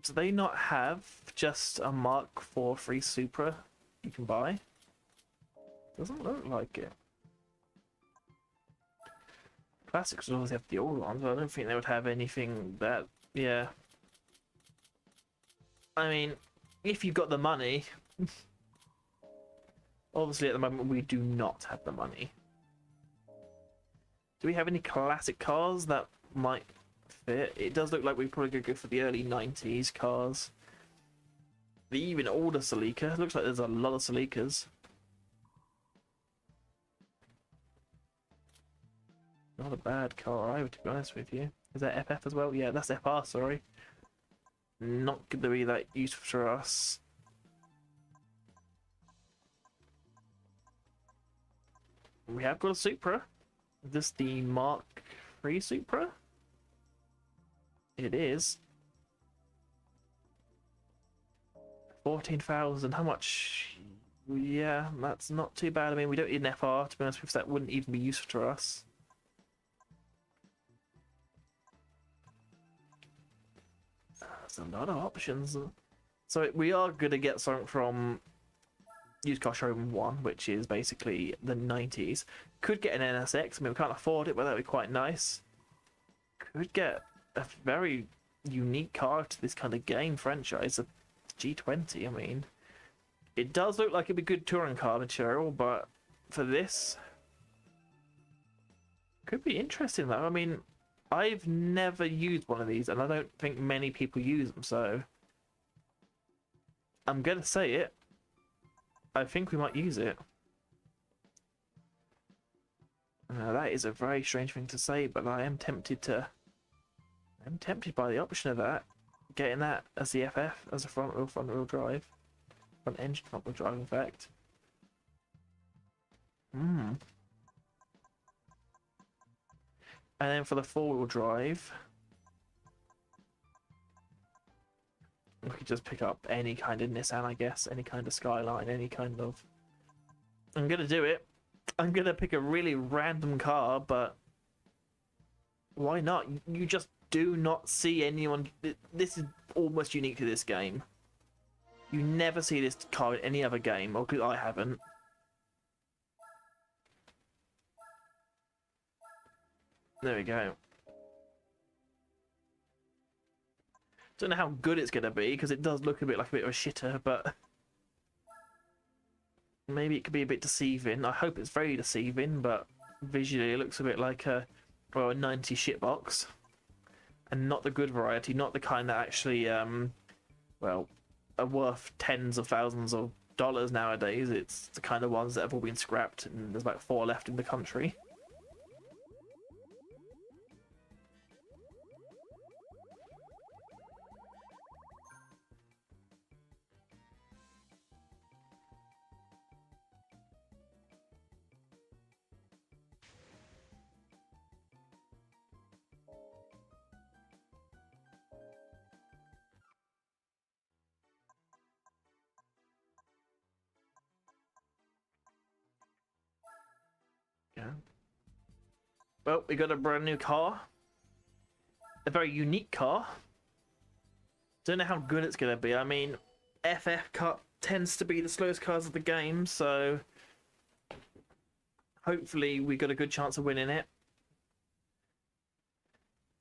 do they not have just a Mark IV 3 Supra you can buy? Doesn't look like it. Classics would always have the old ones, but I don't think they would have anything that, yeah. I mean, if you've got the money. Obviously, at the moment, we do not have the money. Do we have any classic cars that might fit? It does look like we probably could go for the early 90s cars. The even older Celica. Looks like there's a lot of Celicas. Not a bad car either, to be honest with you. Is that FF as well? Yeah, that's FR, sorry. Not going to be that useful for us. We have got a Supra. Is this the Mark III Supra? It is. 14,000. How much? Yeah, that's not too bad. I mean, we don't need an FR, to be honest with you, that wouldn't even be useful to us. There's a lot of options. So we are going to get something from Used Car Showroom 1, which is basically the 90s. Could get an NSX. I mean, we can't afford it, but that would be quite nice. Could get a very unique car to this kind of game franchise, a G20. I mean, it does look like it'd be good touring car material, but for this, could be interesting though. I mean, I've never used one of these, and I don't think many people use them, so I'm gonna say it. I think we might use it. That is a very strange thing to say, but I am tempted to. I'm tempted by the option of that, getting that as the FF, as a front wheel drive, front engine front wheel drive, in fact. And then for the four wheel drive, we could just pick up any kind of Nissan, I guess, any kind of Skyline, any kind of. I'm gonna do it. I'm gonna pick a really random car, but why not? You just do not see anyone. This is almost unique to this game. You never see this car in any other game, or I haven't. There we go. Don't know how good it's gonna be because it does look a bit like a bit of a shitter, but maybe it could be a bit deceiving. I hope it's very deceiving, but visually it looks a bit like a 90 shitbox, and not the good variety, not the kind that actually well, are worth tens of thousands of dollars nowadays. It's the kind of ones that have all been scrapped, and there's about 4 left in the country. Yeah. Well, we got a brand new car. A very unique car. Don't know how good it's going to be. I mean, FF Cup tends to be the slowest cars of the game, so hopefully we got a good chance of winning it.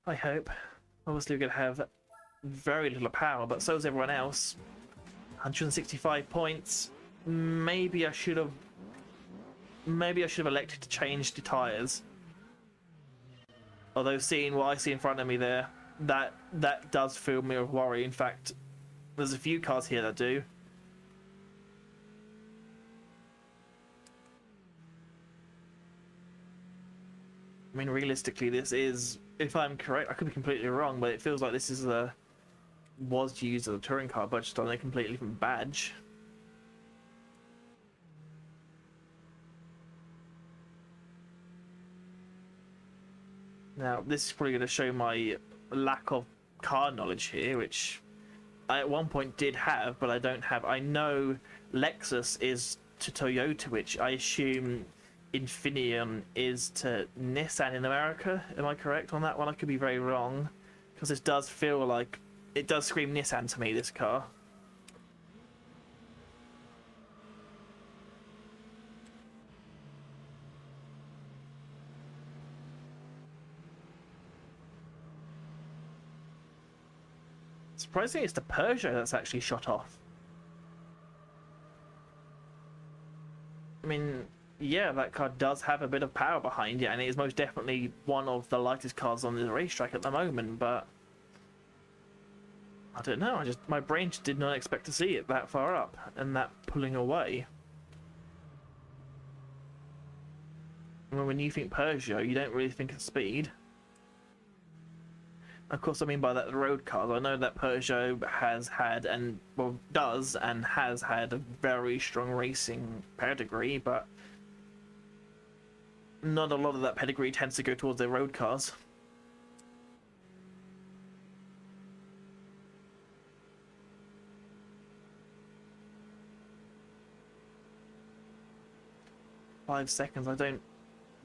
I hope. Obviously, we're going to have very little power, but so is everyone else. 165 points. Maybe I should have elected to change the tyres. Although seeing what I see in front of me there, that does fill me with worry. In fact, there's a few cars here that do. I mean, realistically, this is, if I'm correct, I could be completely wrong, but it feels like this is was used as a touring car, but just on a completely different badge. Now, this is probably going to show my lack of car knowledge here, which I at one point did have, but I don't have. I know Lexus is to Toyota, which I assume Infineon is to Nissan in America. Am I correct on that one? I could be very wrong. because this does feel like it does scream Nissan to me. This car. Surprisingly, it's the Peugeot that's actually shot off. I mean, yeah, that car does have a bit of power behind it, and it is most definitely one of the lightest cars on the racetrack at the moment, but I don't know, my brain just did not expect to see it that far up, and that pulling away. When you think Peugeot, you don't really think of speed. Of course, I mean by that the road cars. I know that Peugeot has had and well does and has had a very strong racing pedigree, but not a lot of that pedigree tends to go towards their road cars. Five seconds.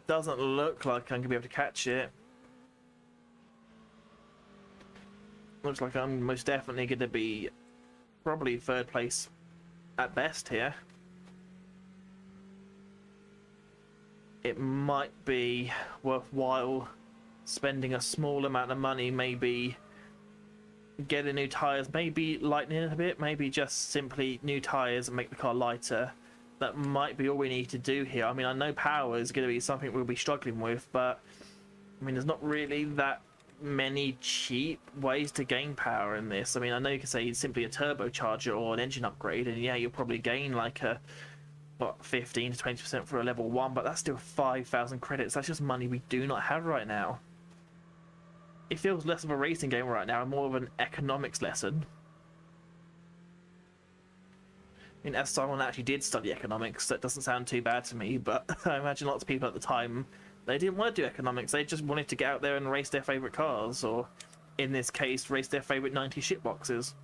Doesn't look like I'm gonna be able to catch it. Looks like I'm most definitely going to be probably third place at best here. It might be worthwhile spending a small amount of money, maybe getting new tyres, maybe lightening it a bit, maybe just simply new tyres and make the car lighter. That might be all we need to do here. I mean, I know power is going to be something we'll be struggling with, but I mean, there's not really that many cheap ways to gain power in this. I mean, I know you can say simply a turbocharger or an engine upgrade, and yeah, you'll probably gain like a 15 to 20% for a level 1, but that's still 5,000 credits. That's just money we do not have right now. It feels less of a racing game right now and more of an economics lesson. I mean, as someone actually did study economics, that doesn't sound too bad to me, but I imagine lots of people at the time, they didn't want to do economics. They just wanted to get out there and race their favourite cars, or in this case, race their favourite 90 shitboxes.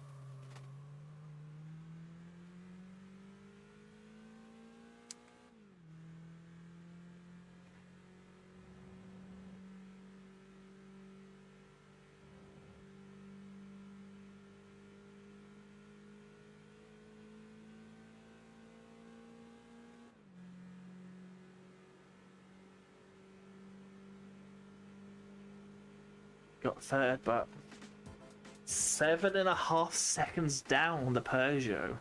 Got third, but 7.5 seconds down the Peugeot.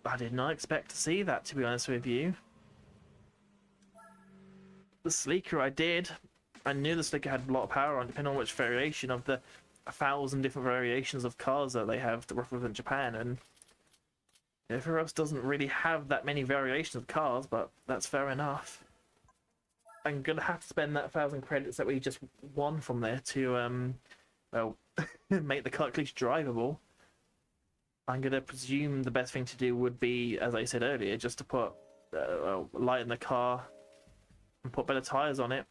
I did not expect to see that, to be honest with you. The Sleeker I did. I knew the Sleeker had a lot of power on, depending on which variation of the 1,000 different variations of cars that they have to represent Japan, and everywhere else doesn't really have that many variations of cars, but that's fair enough. I'm gonna have to spend that 1,000 credits that we just won from there to, well, make the car at least drivable. I'm gonna presume the best thing to do would be, as I said earlier, just to put light in the car and put better tires on it.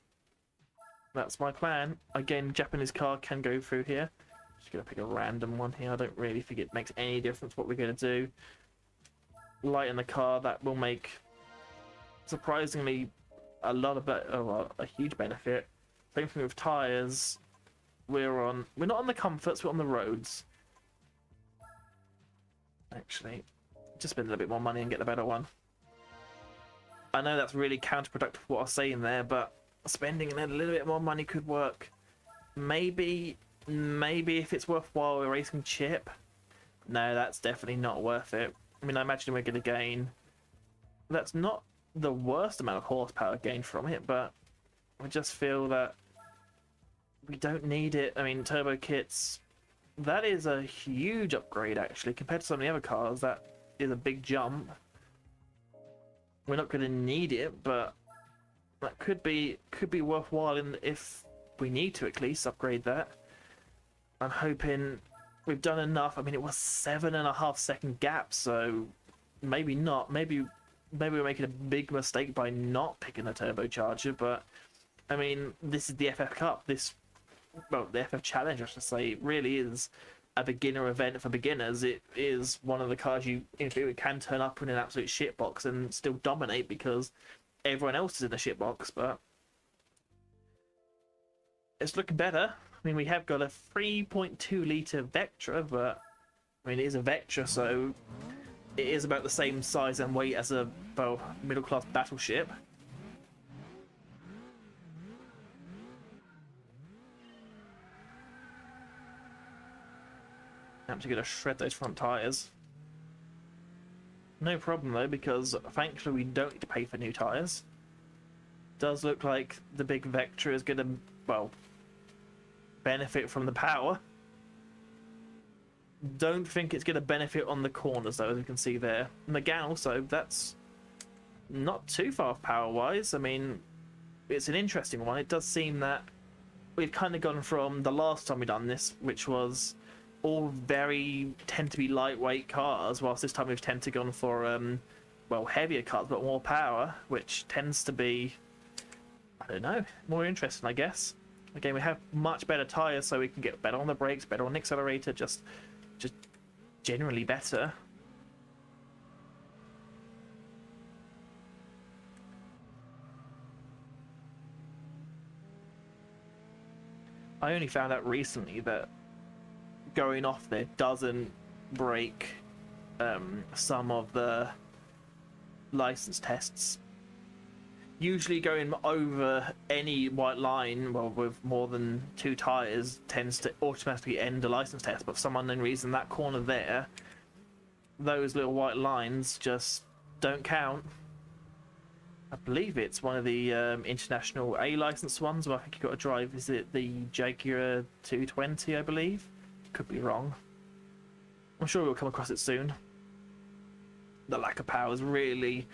That's my plan. Again, Japanese car can go through here. Just gonna pick a random one here. I don't really think it makes any difference what we're gonna do. Light in the car, that will make surprisingly a lot of a huge benefit. Same thing with tires. We're not on the comforts, we're on the roads. Actually, just spend a little bit more money and get the better one. I know that's really counterproductive what I was saying there, but spending a little bit more money could work. Maybe if it's worthwhile erasing chip. No, that's definitely not worth it. I mean, I imagine we're going to gain. That's not the worst amount of horsepower gained from it, but I just feel that we don't need it. I mean, turbo kits, that is a huge upgrade actually compared to some of the other cars. That is a big jump. We're not going to need it, but that could be worthwhile if we need to at least upgrade that. I'm hoping we've done enough. I mean, it was 7.5 second gap, so maybe not. Maybe we're making a big mistake by not picking a turbocharger, but I mean, this is the FF Cup. The FF Challenge, I should say, it really is a beginner event for beginners. It is one of the cars you, in theory, can turn up in an absolute shitbox and still dominate because everyone else is in a shitbox, but It's looking better. I mean, we have got a 3.2 litre Vectra, but I mean, it is a Vectra, so it is about the same size and weight as a, well, middle-class battleship. I'm just going to shred those front tyres. No problem though, because thankfully we don't need to pay for new tyres. Does look like the big Vectra is going to, well, benefit from the power. Don't think it's going to benefit on the corners though, as you can see there. And again, also, that's not too far off power-wise. I mean, it's an interesting one. It does seem that we've kind of gone from the last time we done this, which was all tend to be lightweight cars, whilst this time we've tend to gone for well, heavier cars but more power, which tends to be, I don't know, more interesting, I guess. Again, we have much better tyres, so we can get better on the brakes, better on the accelerator, just generally better. I only found out recently that going off there doesn't break some of the license tests. Usually going over any white line, well, with more than 2 tyres, tends to automatically end a license test, but for some unknown reason that corner there, those little white lines just don't count. I believe it's one of the international A licensed ones, but I think you've got to drive, is it the Jaguar 220, I believe? Could be wrong. I'm sure we'll come across it soon. The lack of power is really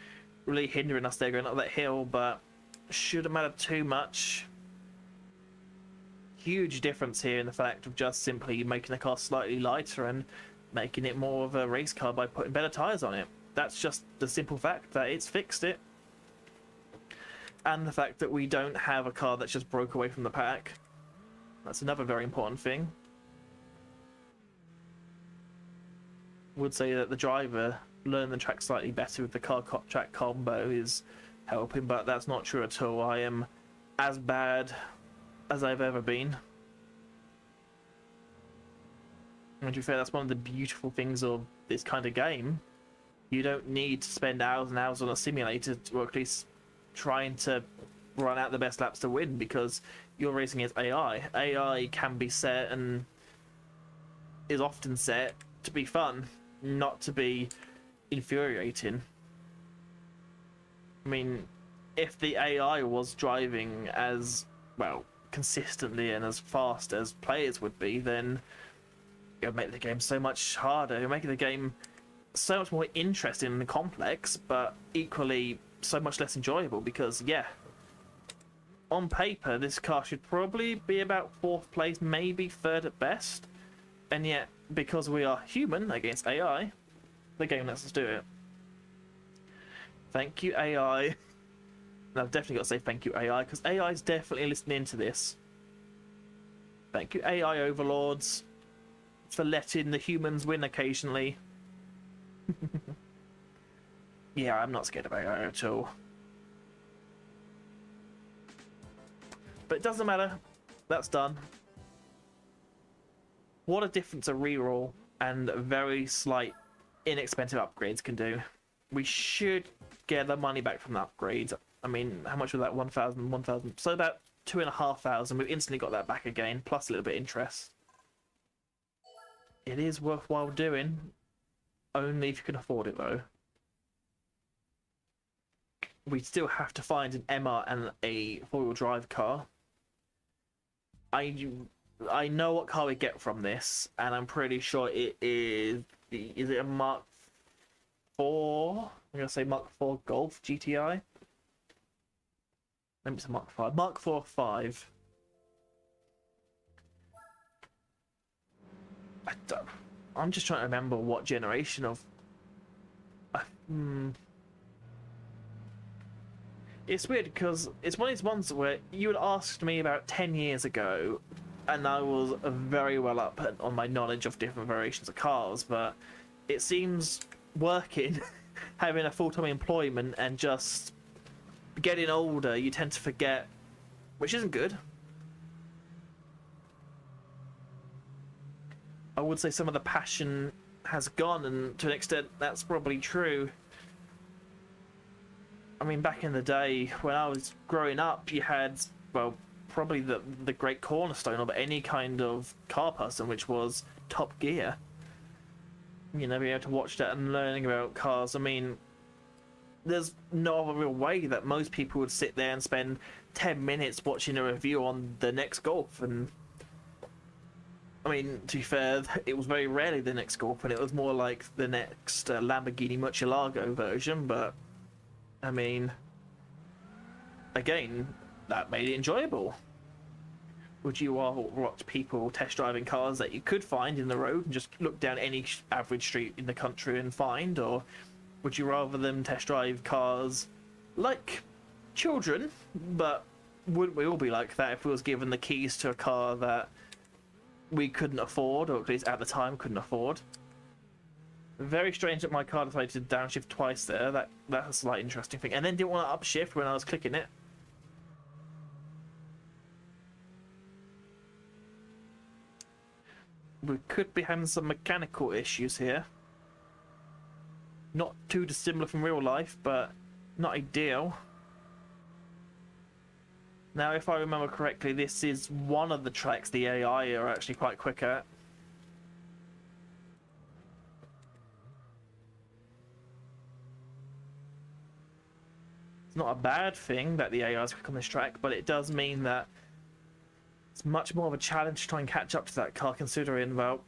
hindering us there going up that hill, but shouldn't matter too much. Huge difference here in the fact of just simply making the car slightly lighter and making it more of a race car by putting better tyres on it. That's just the simple fact that it's fixed it. And the fact that we don't have a car that's just broke away from the pack. That's another very important thing. Would say that the driver learned the track slightly better with the car track combo is helping, but that's not true at all. I am as bad as I've ever been. And to be fair, that's one of the beautiful things of this kind of game. You don't need to spend hours and hours on a simulator to, or at least trying to run out the best laps to win, because you're racing against AI. AI can be set and is often set to be fun, not to be infuriating. I mean, if the AI was driving as, well, consistently and as fast as players would be, then it would make the game so much harder. It would make the game so much more interesting and complex, but equally so much less enjoyable, because, yeah, on paper, this car should probably be about 4th place, maybe 3rd at best, and yet, because we are human against AI, the game lets us do it. Thank you, AI. And I've definitely got to say thank you, AI, because AI is definitely listening to this. Thank you, AI overlords, for letting the humans win occasionally. Yeah, I'm not scared of AI at all. But it doesn't matter. That's done. What a difference a reroll and very slight, inexpensive upgrades can do. We should get the money back from the upgrades. I mean, how much was that? 1,000. So about 2,500. We've instantly got that back again, plus a little bit of interest. It is worthwhile doing. Only if you can afford it, though. We still have to find an MR and a 4-wheel drive car. I know what car we get from this, and I'm pretty sure it is is it a Mark 4? I'm gonna say Mark 4 Golf GTI. Maybe it's a Mark 5. Mark 4 5. I'm just trying to remember what generation of. It's weird because it's one of these ones where you had asked me about 10 years ago, and I was very well up on my knowledge of different variations of cars, but it seems working, having a full-time employment and just getting older, you tend to forget, which isn't good. I would say some of the passion has gone, and to an extent that's probably true. I mean, back in the day when I was growing up, you had, well, probably the great cornerstone of any kind of car person, which was Top Gear. You know, being able to watch that and learning about cars. I mean, there's no other real way that most people would sit there and spend 10 minutes watching a review on the next Golf. And I mean, to be fair, it was very rarely the next Golf, and it was more like the next Lamborghini Murcielago version. But I mean, again, that made it enjoyable. Would you rather watch people test driving cars that you could find in the road and just look down any average street in the country and find, or would you rather them test drive cars like children? But wouldn't we all be like that if we was given the keys to a car that we couldn't afford, or at least at the time couldn't afford? Very strange that my car decided to downshift twice there. That's a slight interesting thing. And then didn't want to upshift when I was clicking it. We could be having some mechanical issues here. Not too dissimilar from real life, but not ideal. Now, if I remember correctly, this is one of the tracks the AI are actually quite quick at. It's not a bad thing that the AI is quick on this track, but it does mean that it's much more of a challenge to try and catch up to that car, considering, well,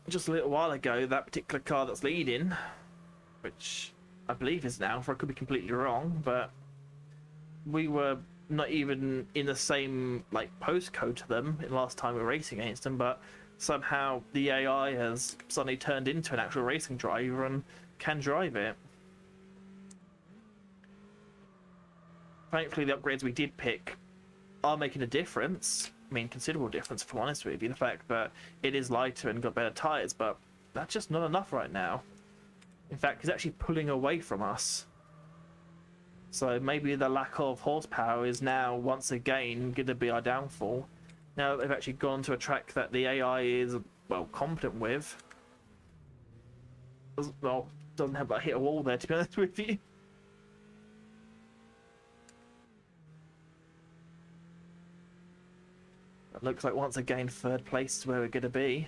just a little while ago, that particular car that's leading, which I believe is now, for I could be completely wrong, but we were not even in the same like postcode to them in the last time we were racing against them, but somehow the AI has suddenly turned into an actual racing driver and can drive it. Thankfully, the upgrades we did pick are making a difference. I mean, considerable difference, if I'm honest with you. The fact that it is lighter and got better tyres, but that's just not enough right now. In fact, it's actually pulling away from us. So maybe the lack of horsepower is now, once again, going to be our downfall. Now that they've actually gone to a track that the AI is, well, competent with. Well, doesn't have but hit a wall there, to be honest with you. It looks like, once again, third place is where we're going to be.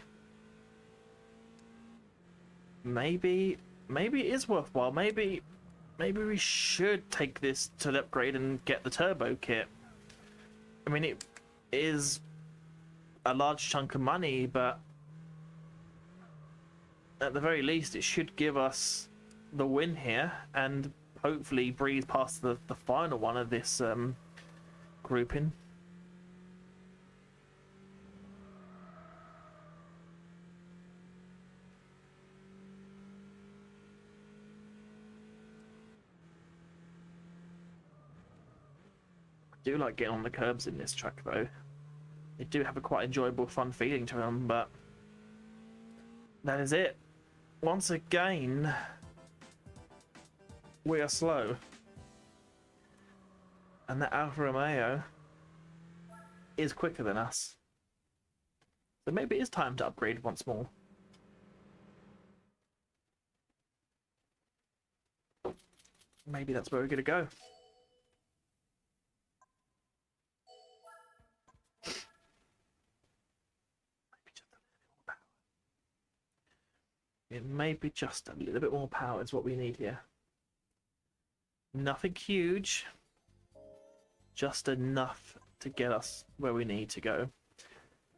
Maybe it is worthwhile. Maybe we should take this to the upgrade and get the turbo kit. I mean, it is a large chunk of money, but at the very least, it should give us the win here and hopefully breeze past the final one of this grouping. I do like getting on the curbs in this track, though. They do have a quite enjoyable, fun feeling to them, but that is it. Once again, we are slow. And that Alfa Romeo is quicker than us. So maybe it is time to upgrade once more. Maybe that's where we're going to go. It may be just a little bit more power is what we need here. Nothing huge, just enough to get us where we need to go.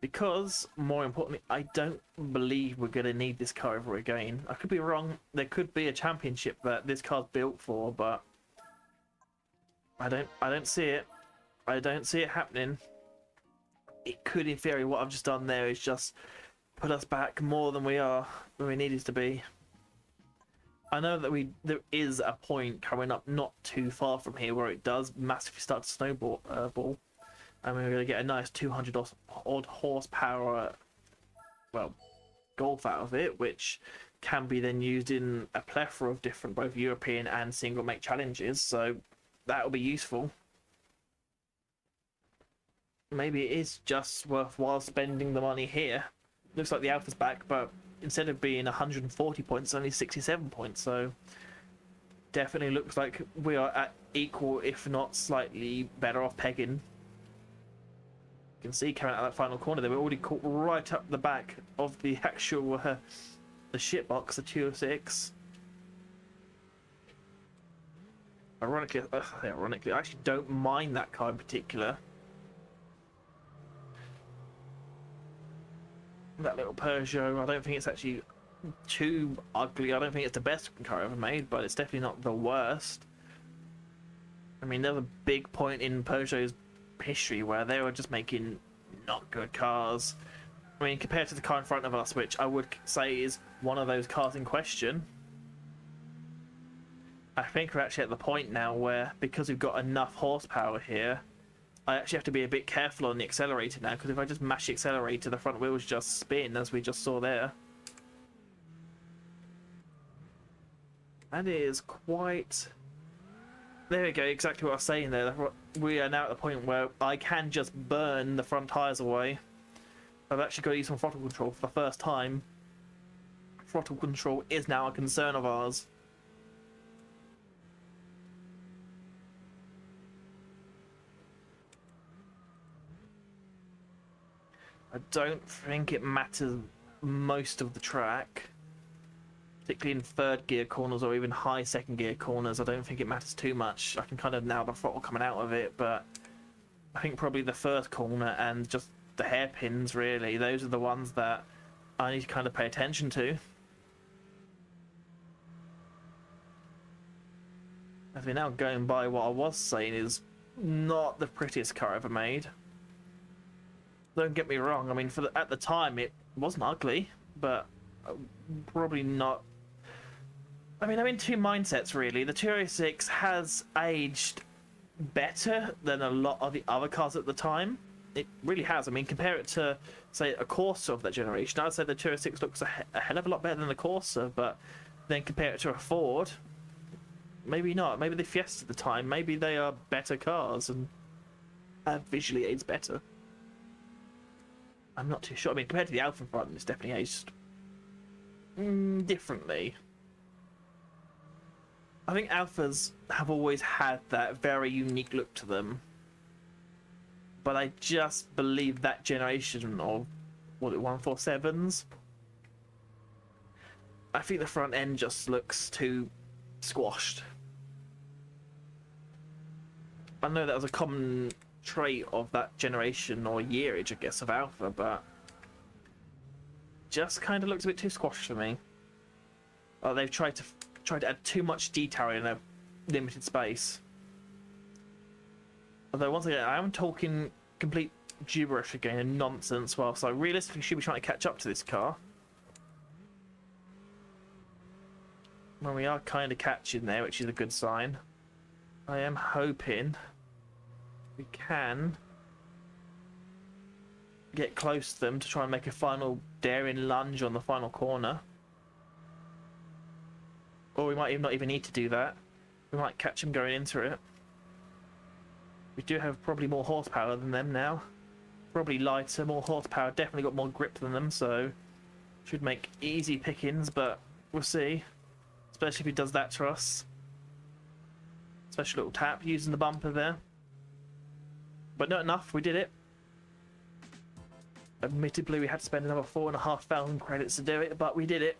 Because, more importantly, I don't believe we're going to need this car ever again. I could be wrong. There could be a championship that this car's built for, but I don't see it. I don't see it happening. It could, in theory, what I've just done there is just put us back more than we are, than we needed to be. I know that there is a point coming up not too far from here where it does massively start to snowball, and we're going to get a nice 200 odd horsepower, well, Golf out of it, which can be then used in a plethora of different both European and single make challenges, so that'll be useful. Maybe it is just worthwhile spending the money here looks like the Alpha's back, but instead of being 140 points, it's only 67 points. So definitely looks like we are at equal, if not slightly better off pegging. You can see coming out of that final corner, they were already caught right up the back of the actual the shit box, the 206. Ironically, I actually don't mind that car in particular. That little Peugeot, I don't think it's actually too ugly. I don't think it's the best car ever made, but it's definitely not the worst. I mean, there's a big point in Peugeot's history where they were just making not good cars. I mean, compared to the car in front of us, which I would say is one of those cars in question, I think we're actually at the point now where, because we've got enough horsepower here, I actually have to be a bit careful on the accelerator now, because if I just mash the accelerator, the front wheels just spin, as we just saw there. And it is quite... There we go, exactly what I was saying there. We are now at the point where I can just burn the front tyres away. I've actually got to use some throttle control for the first time. Throttle control is now a concern of ours. I don't think it matters most of the track, particularly in third gear corners or even high second gear corners. I don't think it matters too much. I can kind of nail the throttle coming out of it, but I think probably the first corner and just the hairpins, really, those are the ones that I need to kind of pay attention to. As we're now going by what I was saying is not the prettiest car ever made. Don't get me wrong, I mean, at the time it wasn't ugly, but probably not. I mean, I'm in two mindsets, really. The 206 has aged better than a lot of the other cars at the time. It really has. I mean, compare it to, say, a Corsa of that generation. I'd say the 206 looks a hell of a lot better than the Corsa, but then compare it to a Ford, maybe not. Maybe the Fiesta at the time, maybe they are better cars and visually aids better. I'm not too sure. I mean, compared to the Alpha front, it's definitely aged differently. I think Alphas have always had that very unique look to them. But I just believe that generation of, what, 147s? I think the front end just looks too squashed. I know that was a common trait of that generation or yearage, I guess, of Alpha, but just kind of looks a bit too squashed for me. They've tried to add too much detail in a limited space. Although once again, I am talking complete gibberish again and nonsense, whilst I realistically should be trying to catch up to this car. Well, we are kind of catching there, which is a good sign. I am hoping we can get close to them to try and make a final daring lunge on the final corner. Or we might even not even need to do that. We might catch them going into it. We do have probably more horsepower than them now. Probably lighter, more horsepower, definitely got more grip than them, so should make easy pickings, but we'll see. Especially if he does that to us. Special little tap using the bumper there. But not enough, we did it. Admittedly, we had to spend another 4,500 credits to do it, but we did it.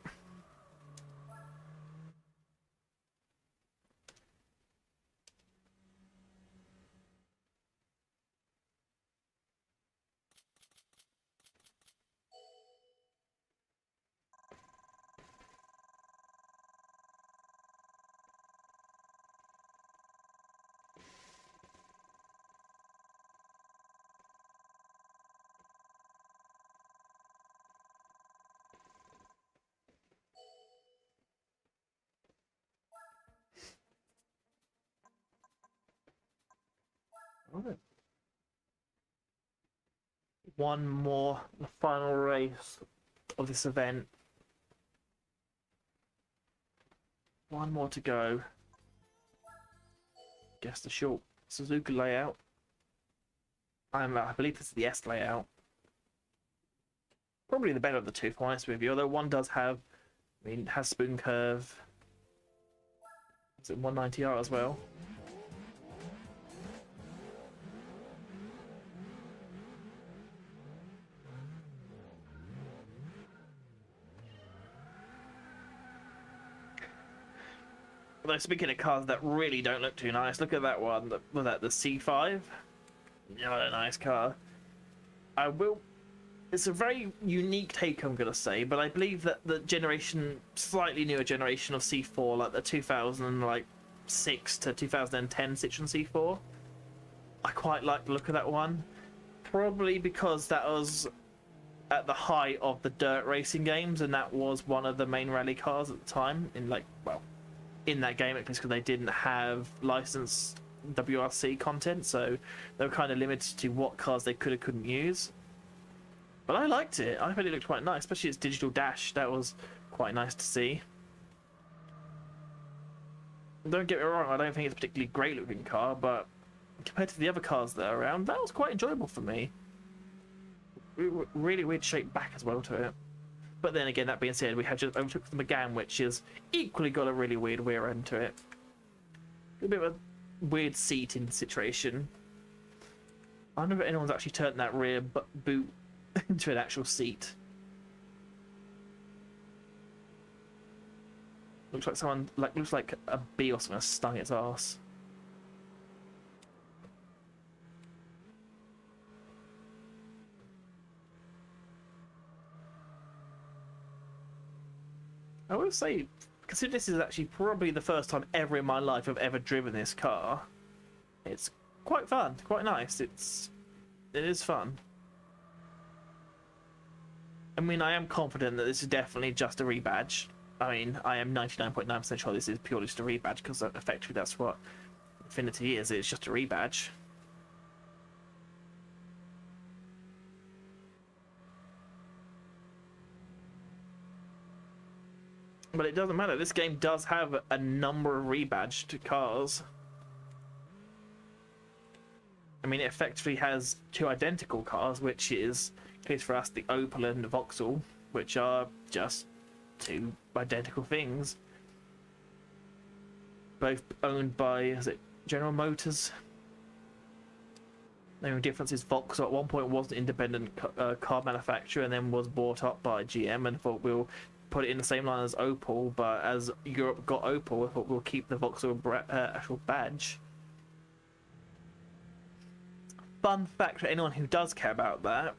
One more, the final race of this event. One more to go. Guess the short Suzuka layout. I believe this is the S layout. Probably the better of the two, if I'm honest with you. Although one does have, I mean, it has spoon curve. Is it 190R as well? Although speaking of cars that really don't look too nice, look at that one. Was that the C5? Not a nice car. I will. It's a very unique take, I'm gonna say, but I believe that the generation, slightly newer generation of C4, like the 2006 to 2010 Citroen C4, I quite like the look of that one. Probably because that was at the height of the dirt racing games, and that was one of the main rally cars at the time. In that game, at least, because they didn't have licensed WRC content, so they were kind of limited to what cars they could or couldn't use. But I liked it. I thought it looked quite nice, especially its digital dash. That was quite nice to see. Don't get me wrong, I don't think it's a particularly great looking car, but compared to the other cars that are around, that was quite enjoyable for me. Really weird shape back as well to it. But then again, that being said, we have just overtook the Megane, which has equally got a really weird rear end to it. A bit of a weird seating situation. I don't know if anyone's actually turned that rear boot into an actual seat. Looks like someone, looks like a bee or something stung its ass. I will say, consider this is actually probably the first time ever in my life I've ever driven this car. It's quite fun, quite nice. It is fun. I mean, I am confident that this is definitely just a rebadge. I mean, I am 99.9% sure this is purely just a rebadge, because effectively that's what Infinity is. It's just a rebadge. But it doesn't matter. This game does have a number of rebadged cars. I mean, it effectively has two identical cars, which is, at least for us, the Opel and the Vauxhall, which are just two identical things. Both owned by, is it General Motors? The only difference is Vauxhall at one point was an independent car manufacturer and then was bought up by GM and thought we'll put it in the same line as Opel, but as Europe got Opel, I thought we'll keep the Vauxhall actual badge. Fun fact for anyone who does care about that,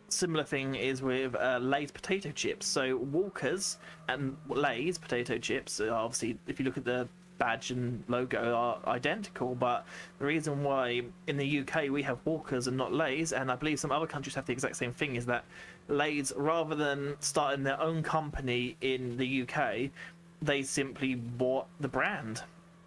similar thing is with Lay's potato chips. So Walker's and Lay's potato chips are obviously, if you look at the badge and logo, are identical, but the reason why in the UK we have Walker's and not Lay's, and I believe some other countries have the exact same thing, is that Lay's, rather than starting their own company in the UK, they simply bought the brand.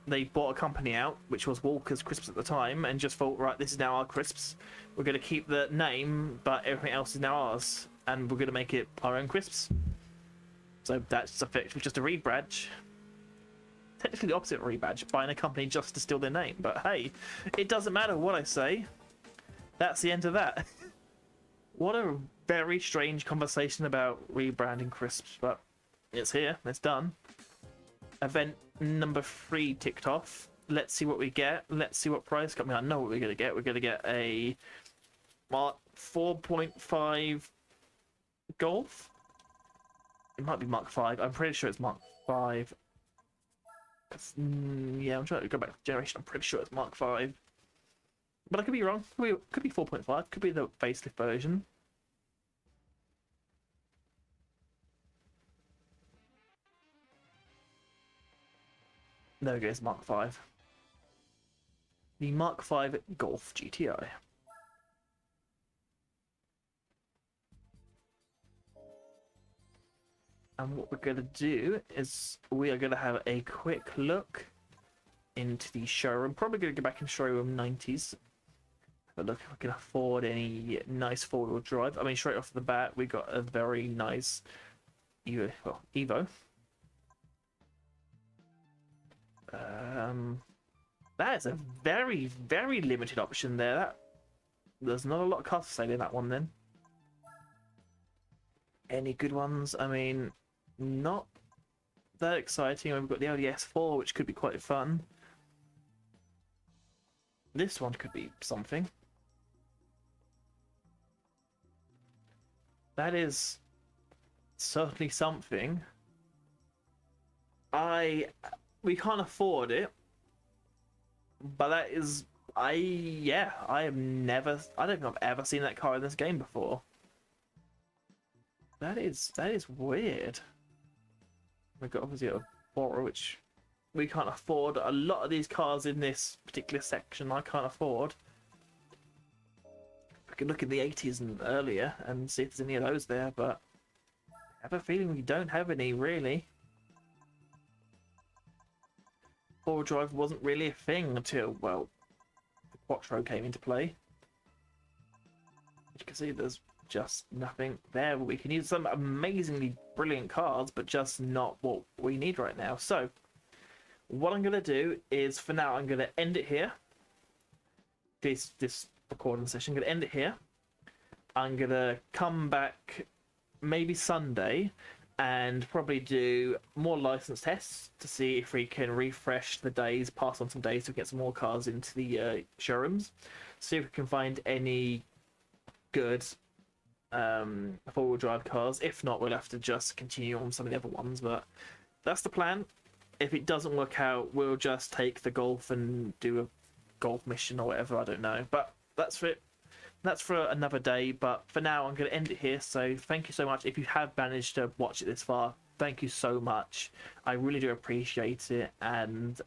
They bought a company out, which was Walker's Crisps at the time, and just thought, right, this is now our crisps. We're going to keep the name, but everything else is now ours, and we're going to make it our own crisps. So that's effectively just a rebadge. Technically the opposite of a rebadge, buying a company just to steal their name. But hey, it doesn't matter what I say. That's the end of that. What a very strange conversation about rebranding crisps, but it's here, it's done. Event number 3 ticked off. Let's see what we get. Let's see what price. I mean, I know what we're going to get. We're going to get a Mark 4.5 Golf. It might be Mark 5. I'm pretty sure it's Mark 5. Yeah, I'm trying to go back to the generation. I'm pretty sure it's Mark 5. But I could be wrong. Could be 4.5. Could be the facelift version. There we go, it's Mark 5. The Mark 5 Golf GTI. And what we're going to do is we are going to have a quick look into the showroom. Probably going to go back in showroom 90s. Have a look if we can afford any nice four-wheel drive. I mean, straight off the bat, we got a very nice Evo. That is a very, very limited option there. There's not a lot of cars for sale in that one then. any good ones. I mean, not that exciting. We've got the LDS4, which could be quite fun. This one could be something. That is certainly something. We can't afford it, but that is yeah, I don't think I've ever seen that car in this game before. That is weird. We've got obviously a Bora, which we can't afford. A lot of these cars in this particular section I can't afford. We can look at the 80s and earlier and see if there's any of those there, but I have a feeling we don't have any really. Four-wheel drive wasn't really a thing until, well, the Quattro came into play. As you can see, there's just nothing there. We can use some amazingly brilliant cars, but just not what we need right now. So, what I'm going to do is, for now, I'm going to end it here. This recording session, I'm going to end it here. I'm going to come back maybe Sunday and probably do more license tests to see if we can refresh the days, pass on some days to get some more cars into the showrooms. See if we can find any good four-wheel drive cars. If not, we'll have to just continue on some of the other ones, but that's the plan. If it doesn't work out, we'll just take the Golf and do a Golf mission or whatever, I don't know. But that's for it. That's for another day, but for now I'm going to end it here. So thank you so much. If you have managed to watch it this far, thank you so much. I really do appreciate it. And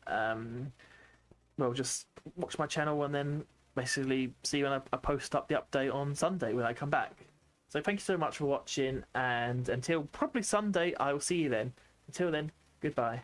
well, just watch my channel and then basically see when I post up the update on Sunday when I come back. So thank you so much for watching, and until probably Sunday, I will see you then. Until then, goodbye.